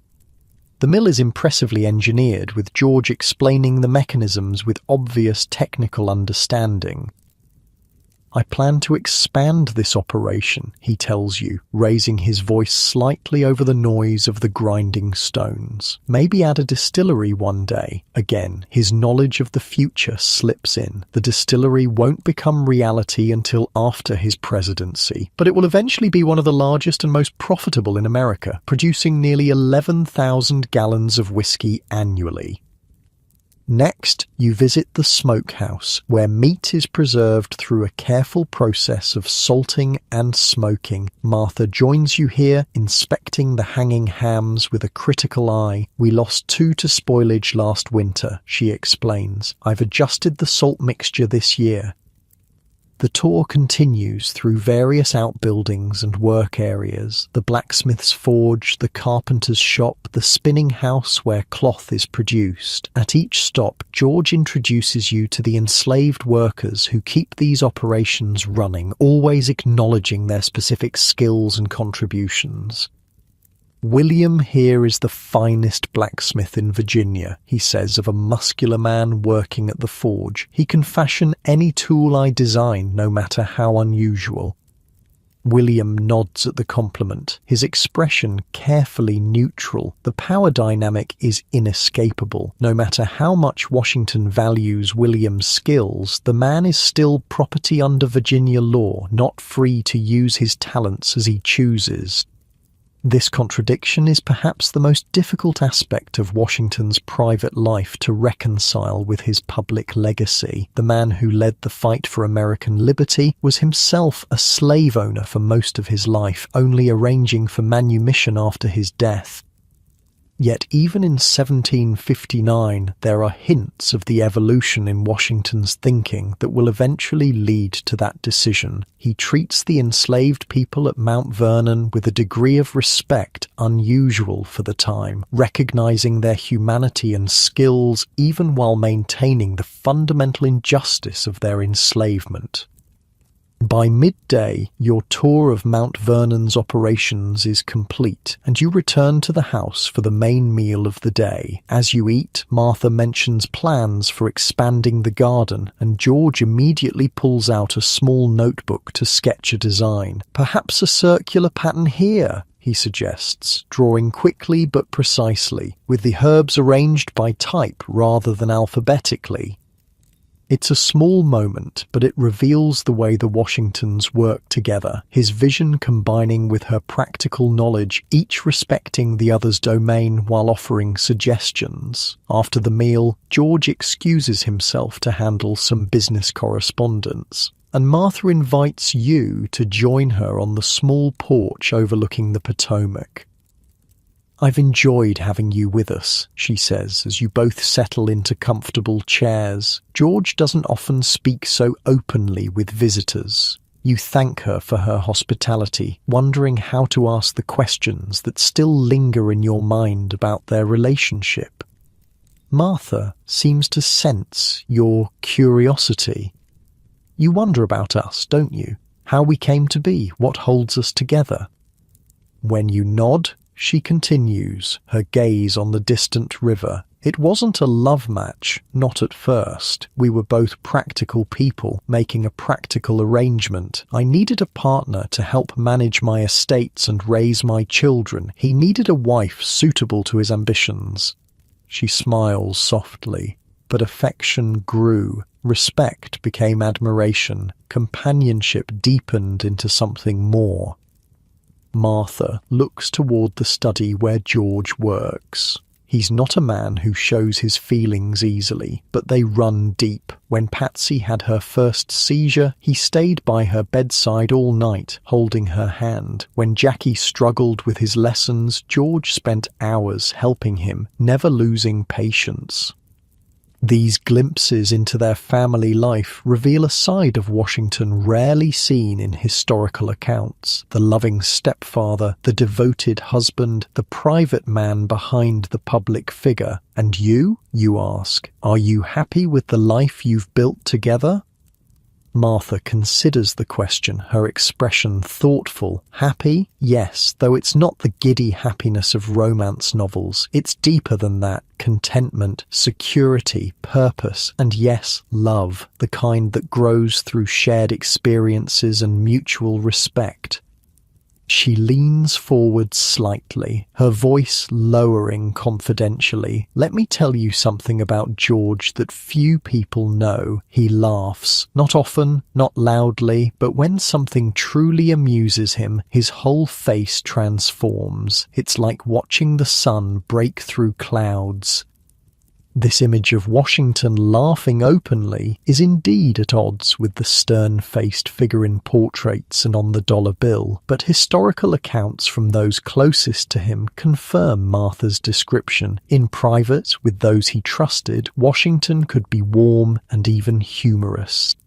The mill is impressively engineered, with George explaining the mechanisms with obvious technical understanding. "I plan to expand this operation," he tells you, raising his voice slightly over the noise of the grinding stones. "Maybe add a distillery one day." Again, his knowledge of the future slips in. The distillery won't become reality until after his presidency, but it will eventually be one of the largest and most profitable in America, producing nearly 11,000 gallons of whiskey annually. Next, you visit the smokehouse, where meat is preserved through a careful process of salting and smoking. Martha joins you here, inspecting the hanging hams with a critical eye. "We lost 2 to spoilage last winter," she explains. "I've adjusted the salt mixture this year." The tour continues through various outbuildings and work areas, the blacksmith's forge, the carpenter's shop, the spinning house where cloth is produced. At each stop, George introduces you to the enslaved workers who keep these operations running, always acknowledging their specific skills and contributions. "William here is the finest blacksmith in Virginia," he says of a muscular man working at the forge. "He can fashion any tool I design, no matter how unusual." William nods at the compliment, his expression carefully neutral. The power dynamic is inescapable. No matter how much Washington values William's skills, the man is still property under Virginia law, not free to use his talents as he chooses. This contradiction is perhaps the most difficult aspect of Washington's private life to reconcile with his public legacy. The man who led the fight for American liberty was himself a slave owner for most of his life, only arranging for manumission after his death. Yet even in 1759, there are hints of the evolution in Washington's thinking that will eventually lead to that decision. He treats the enslaved people at Mount Vernon with a degree of respect unusual for the time, recognizing their humanity and skills even while maintaining the fundamental injustice of their enslavement. By midday, your tour of Mount Vernon's operations is complete, and you return to the house for the main meal of the day. As you eat, Martha mentions plans for expanding the garden, and George immediately pulls out a small notebook to sketch a design. "Perhaps a circular pattern here," he suggests, drawing quickly but precisely, with the herbs arranged by type rather than alphabetically. It's a small moment, but it reveals the way the Washingtons work together, his vision combining with her practical knowledge, each respecting the other's domain while offering suggestions. After the meal, George excuses himself to handle some business correspondence, and Martha invites you to join her on the small porch overlooking the Potomac. "I've enjoyed having you with us," she says as you both settle into comfortable chairs. George doesn't often speak so openly with visitors. You thank her for her hospitality, wondering how to ask the questions that still linger in your mind about their relationship. Martha seems to sense your curiosity. "You wonder about us, don't you? How we came to be, what holds us together?" When you nod, she continues, her gaze on the distant river. "It wasn't a love match, not at first. We were both practical people, making a practical arrangement. I needed a partner to help manage my estates and raise my children. He needed a wife suitable to his ambitions." She smiles softly, but affection grew. Respect became admiration. Companionship deepened into something more. Martha looks toward the study where George works. He's not a man who shows his feelings easily, but they run deep. When Patsy had her first seizure, he stayed by her bedside all night, holding her hand. When Jackie struggled with his lessons, George spent hours helping him, never losing patience. These glimpses into their family life reveal a side of Washington rarely seen in historical accounts. The loving stepfather, the devoted husband, the private man behind the public figure. And you ask, are you happy with the life you've built together? Martha considers the question, her expression thoughtful. Happy? Yes, though it's not the giddy happiness of romance novels. It's deeper than that. Contentment, security, purpose, and yes, love, the kind that grows through shared experiences and mutual respect. She leans forward slightly, her voice lowering confidentially. "Let me tell you something about George that few people know." He laughs, not often, not loudly, but when something truly amuses him, his whole face transforms. It's like watching the sun break through clouds. This image of Washington laughing openly is indeed at odds with the stern-faced figure in portraits and on the dollar bill, but historical accounts from those closest to him confirm Martha's description. In private, with those he trusted, Washington could be warm and even humorous.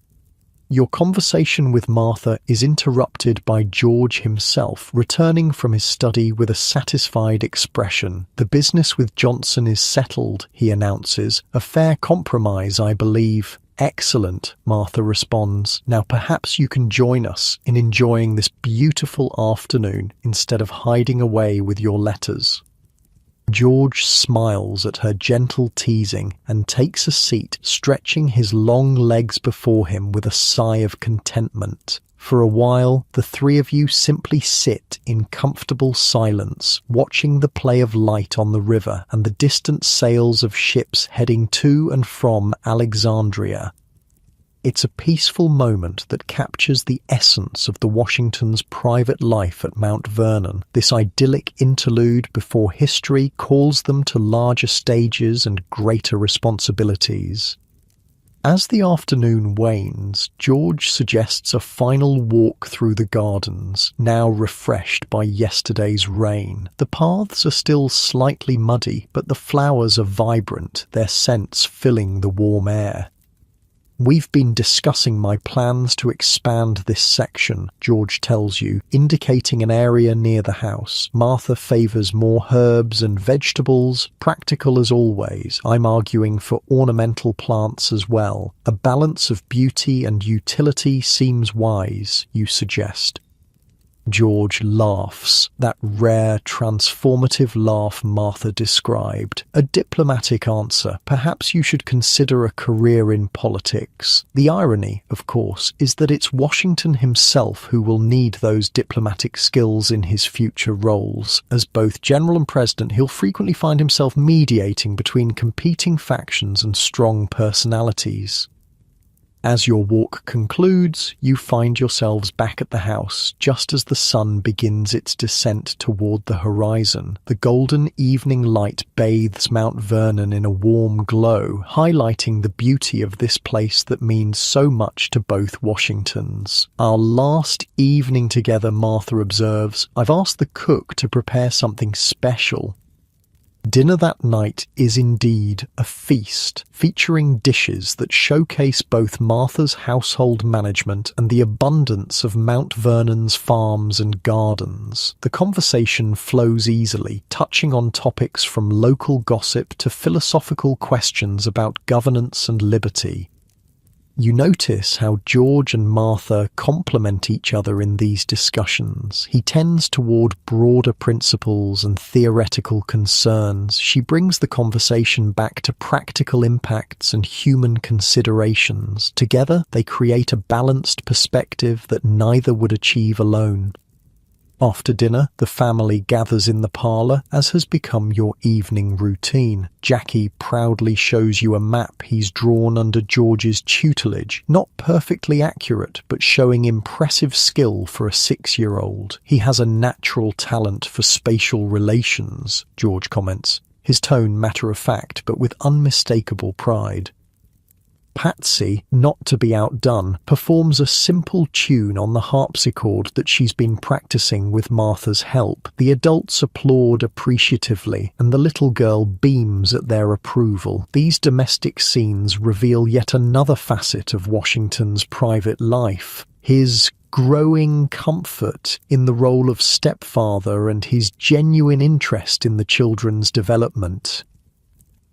Your conversation with Martha is interrupted by George himself, returning from his study with a satisfied expression. "The business with Johnson is settled," he announces. "A fair compromise, I believe." "Excellent," Martha responds. "Now perhaps you can join us in enjoying this beautiful afternoon instead of hiding away with your letters." George smiles at her gentle teasing and takes a seat, stretching his long legs before him with a sigh of contentment. For a while, the three of you simply sit in comfortable silence, watching the play of light on the river and the distant sails of ships heading to and from Alexandria. It's a peaceful moment that captures the essence of the Washingtons' private life at Mount Vernon, this idyllic interlude before history calls them to larger stages and greater responsibilities. As the afternoon wanes, George suggests a final walk through the gardens, now refreshed by yesterday's rain. The paths are still slightly muddy, but the flowers are vibrant, their scents filling the warm air. "We've been discussing my plans to expand this section," George tells you, indicating an area near the house. "Martha favours more herbs and vegetables, practical as always. I'm arguing for ornamental plants as well. A balance of beauty and utility seems wise, you suggest." George laughs, that rare, transformative laugh Martha described. "A diplomatic answer. Perhaps you should consider a career in politics." The irony, of course, is that it's Washington himself who will need those diplomatic skills in his future roles. As both general and president, he'll frequently find himself mediating between competing factions and strong personalities. As your walk concludes, you find yourselves back at the house just as the sun begins its descent toward the horizon. The golden evening light bathes Mount Vernon in a warm glow, highlighting the beauty of this place that means so much to both Washingtons. Our last evening together, Martha observes, I've asked the cook to prepare something special. Dinner that night is indeed a feast, featuring dishes that showcase both Martha's household management and the abundance of Mount Vernon's farms and gardens. The conversation flows easily, touching on topics from local gossip to philosophical questions about governance and liberty. You notice how George and Martha complement each other in these discussions. He tends toward broader principles and theoretical concerns. She brings the conversation back to practical impacts and human considerations. Together, they create a balanced perspective that neither would achieve alone. After dinner, the family gathers in the parlour, as has become your evening routine. Jackie proudly shows you a map he's drawn under George's tutelage, not perfectly accurate, but showing impressive skill for a 6-year-old. He has a natural talent for spatial relations, George comments, his tone matter-of-fact, but with unmistakable pride. Patsy, not to be outdone, performs a simple tune on the harpsichord that she's been practicing with Martha's help. The adults applaud appreciatively, and the little girl beams at their approval. These domestic scenes reveal yet another facet of Washington's private life. His growing comfort in the role of stepfather and his genuine interest in the children's development.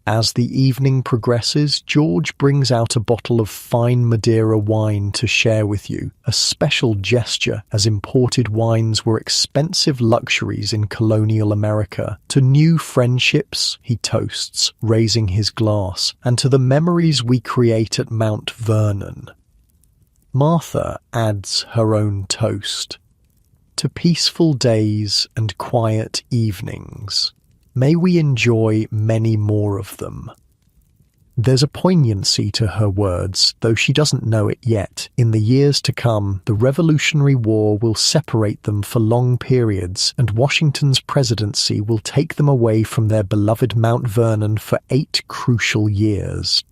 As the evening progresses, George brings out a bottle of fine Madeira wine to share with you, a special gesture as imported wines were expensive luxuries in colonial America. To new friendships, he toasts, raising his glass, and to the memories we create at Mount Vernon. Martha adds her own toast. To peaceful days and quiet evenings. May we enjoy many more of them. There's a poignancy to her words, though she doesn't know it yet. In the years to come, the Revolutionary War will separate them for long periods, and Washington's presidency will take them away from their beloved Mount Vernon for 8 crucial years.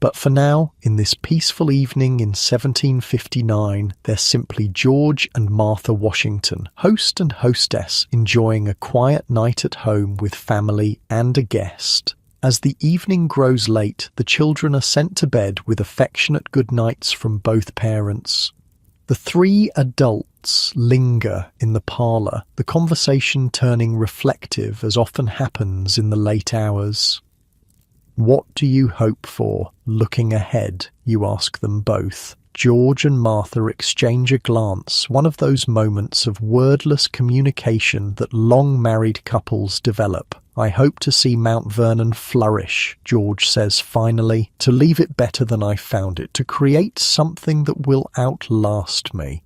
But for now, in this peaceful evening in 1759, they're simply George and Martha Washington, host and hostess, enjoying a quiet night at home with family and a guest. As the evening grows late, the children are sent to bed with affectionate goodnights from both parents. The 3 adults linger in the parlour, the conversation turning reflective as often happens in the late hours. What do you hope for, looking ahead, you ask them both. George and Martha exchange a glance, one of those moments of wordless communication that long-married couples develop. I hope to see Mount Vernon flourish, George says finally, to leave it better than I found it, to create something that will outlast me.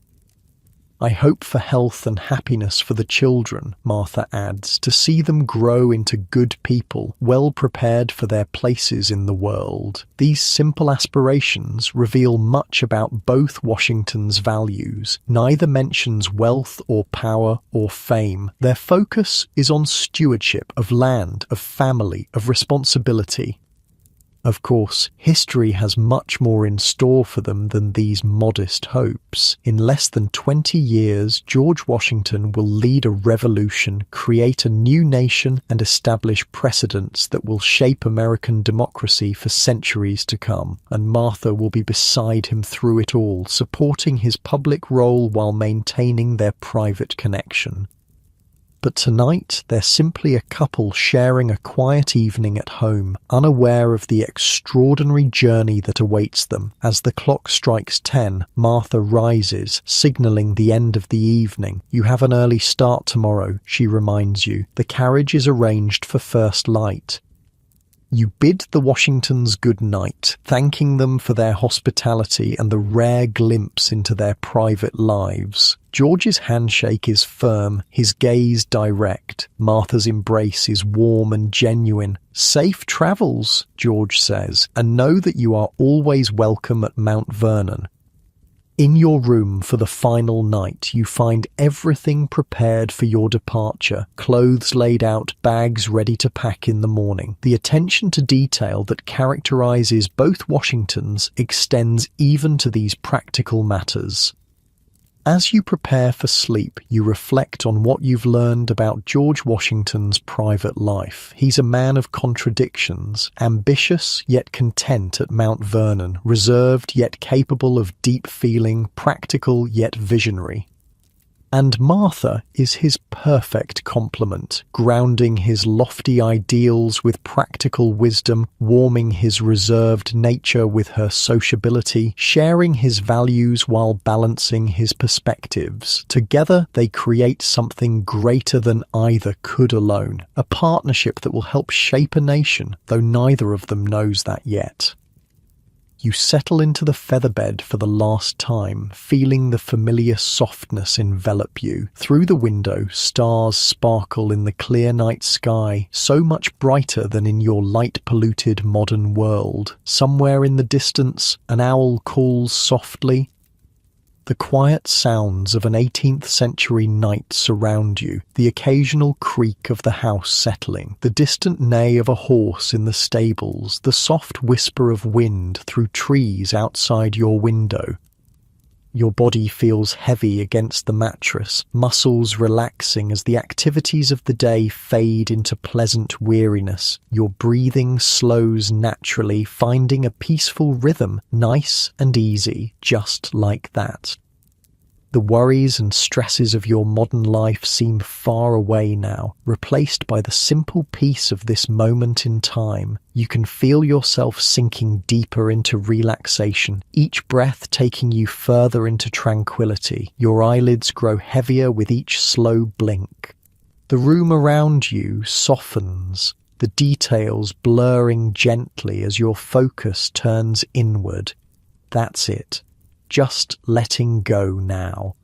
I hope for health and happiness for the children, Martha adds, to see them grow into good people, well prepared for their places in the world. These simple aspirations reveal much about both Washington's values. Neither mentions wealth or power or fame. Their focus is on stewardship of land, of family, of responsibility. Of course, history has much more in store for them than these modest hopes. In less than 20 years, George Washington will lead a revolution, create a new nation, and establish precedents that will shape American democracy for centuries to come. And Martha will be beside him through it all, supporting his public role while maintaining their private connection. But tonight, they're simply a couple sharing a quiet evening at home, unaware of the extraordinary journey that awaits them. As the clock strikes 10, Martha rises, signalling the end of the evening. You have an early start tomorrow, she reminds you. The carriage is arranged for first light. You bid the Washingtons good night, thanking them for their hospitality and the rare glimpse into their private lives. George's handshake is firm, his gaze direct. Martha's embrace is warm and genuine. "Safe travels," George says, "and know that you are always welcome at Mount Vernon." In your room for the final night, you find everything prepared for your departure. Clothes laid out, bags ready to pack in the morning. The attention to detail that characterizes both Washingtons extends even to these practical matters. As you prepare for sleep, you reflect on what you've learned about George Washington's private life. He's a man of contradictions, ambitious yet content at Mount Vernon, reserved yet capable of deep feeling, practical yet visionary. And Martha is his perfect complement, grounding his lofty ideals with practical wisdom, warming his reserved nature with her sociability, sharing his values while balancing his perspectives. Together, they create something greater than either could alone, a partnership that will help shape a nation, though neither of them knows that yet. You settle into the featherbed for the last time, feeling the familiar softness envelop you. Through the window, stars sparkle in the clear night sky, so much brighter than in your light-polluted modern world. Somewhere in the distance, an owl calls softly. The quiet sounds of an 18th century night surround you, the occasional creak of the house settling, the distant neigh of a horse in the stables, the soft whisper of wind through trees outside your window. Your body feels heavy against the mattress, muscles relaxing as the activities of the day fade into pleasant weariness. Your breathing slows naturally, finding a peaceful rhythm, nice and easy, just like that. The worries and stresses of your modern life seem far away now, replaced by the simple peace of this moment in time. You can feel yourself sinking deeper into relaxation, each breath taking you further into tranquility. Your eyelids grow heavier with each slow blink. The room around you softens, the details blurring gently as your focus turns inward. That's it. Just letting go now.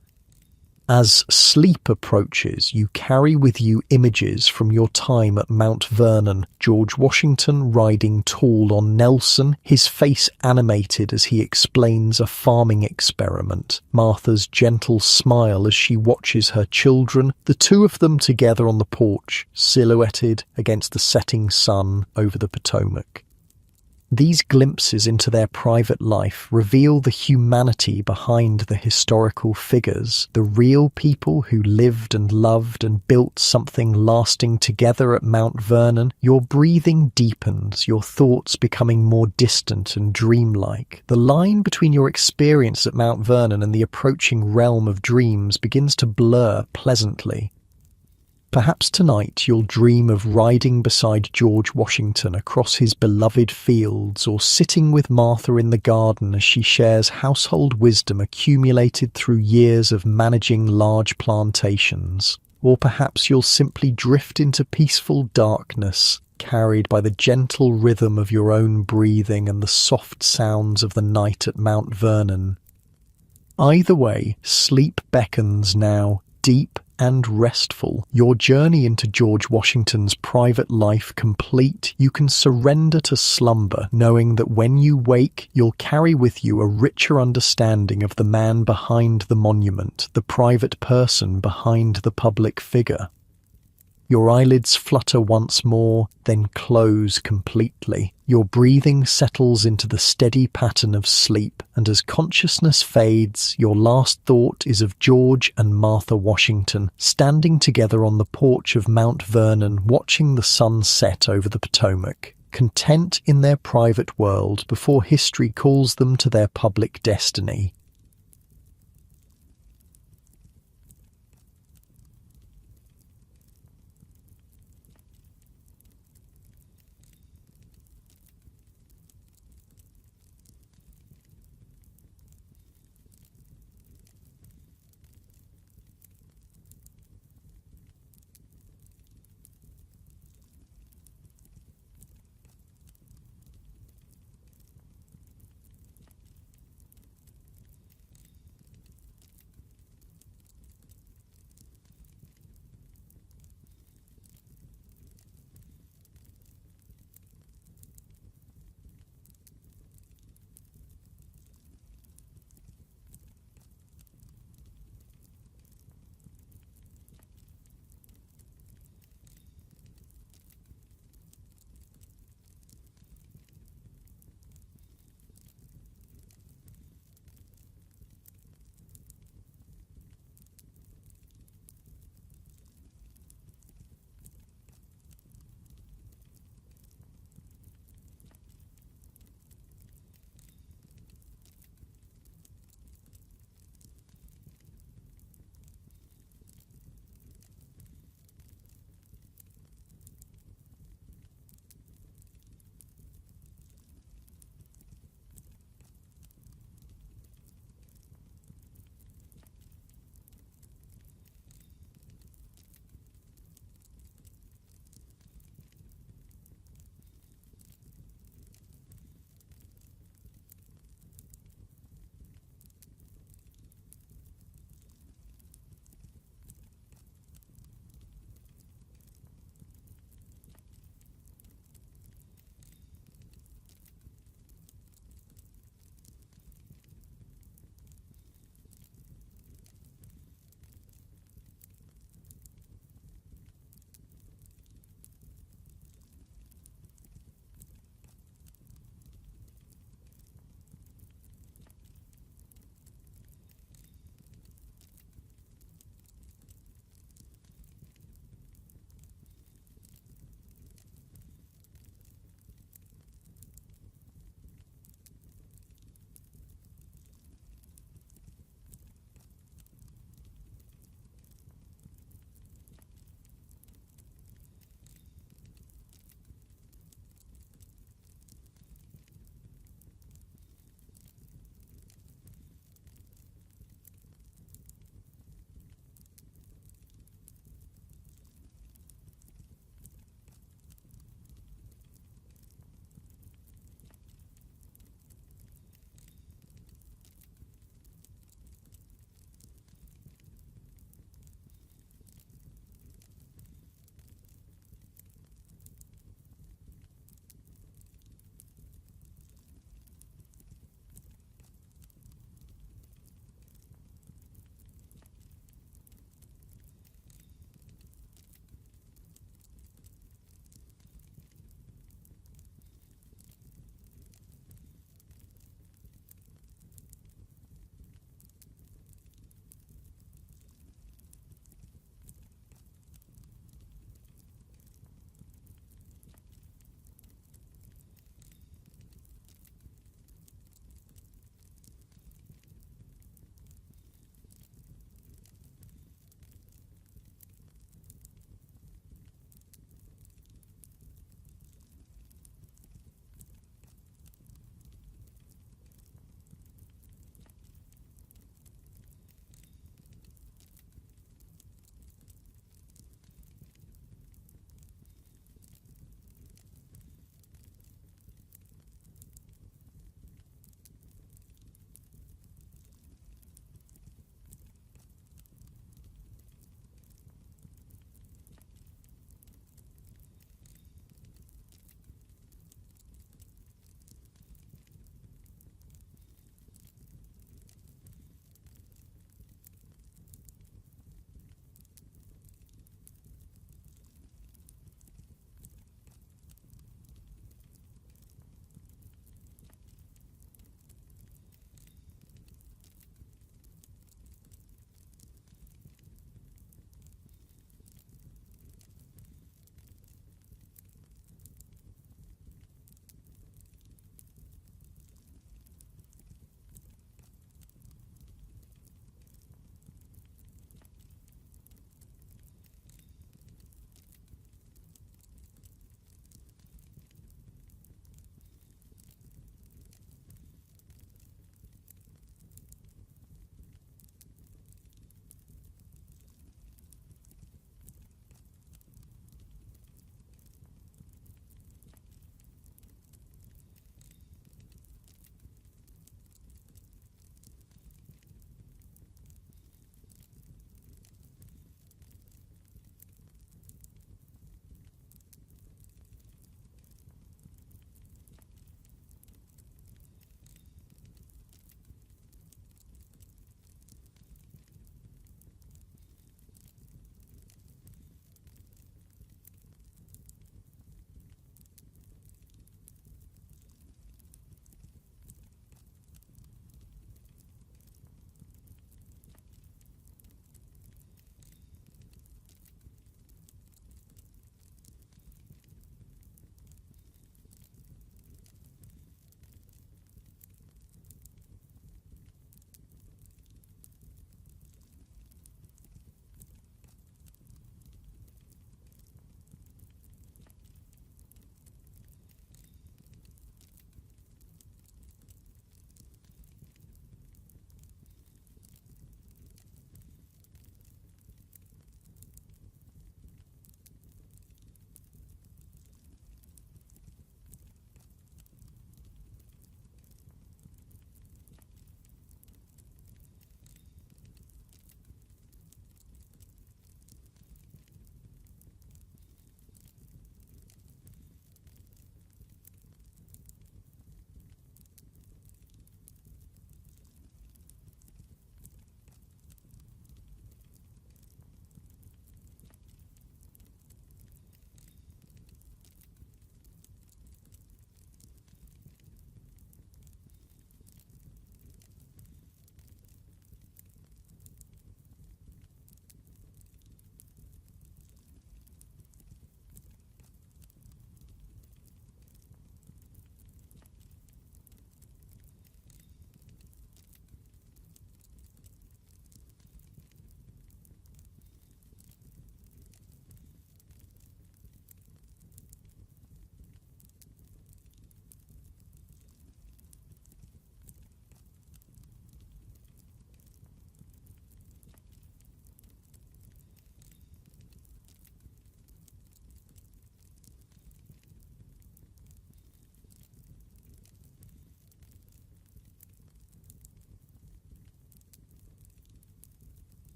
As sleep approaches, you carry with you images from your time at Mount Vernon. George Washington riding tall on Nelson, his face animated as he explains a farming experiment. Martha's gentle smile as she watches her children, the two of them together on the porch, silhouetted against the setting sun over the Potomac. These glimpses into their private life reveal the humanity behind the historical figures, the real people who lived and loved and built something lasting together at Mount Vernon. Your breathing deepens, your thoughts becoming more distant and dreamlike. The line between your experience at Mount Vernon and the approaching realm of dreams begins to blur pleasantly. Perhaps tonight you'll dream of riding beside George Washington across his beloved fields, or sitting with Martha in the garden as she shares household wisdom accumulated through years of managing large plantations. Or perhaps you'll simply drift into peaceful darkness, carried by the gentle rhythm of your own breathing and the soft sounds of the night at Mount Vernon. Either way, sleep beckons now, deep and restful. Your journey into George Washington's private life complete, you can surrender to slumber, knowing that when you wake, you'll carry with you a richer understanding of the man behind the monument, the private person behind the public figure. Your eyelids flutter once more, then close completely. Your breathing settles into the steady pattern of sleep, and as consciousness fades, your last thought is of George and Martha Washington, standing together on the porch of Mount Vernon, watching the sun set over the Potomac, content in their private world before history calls them to their public destiny.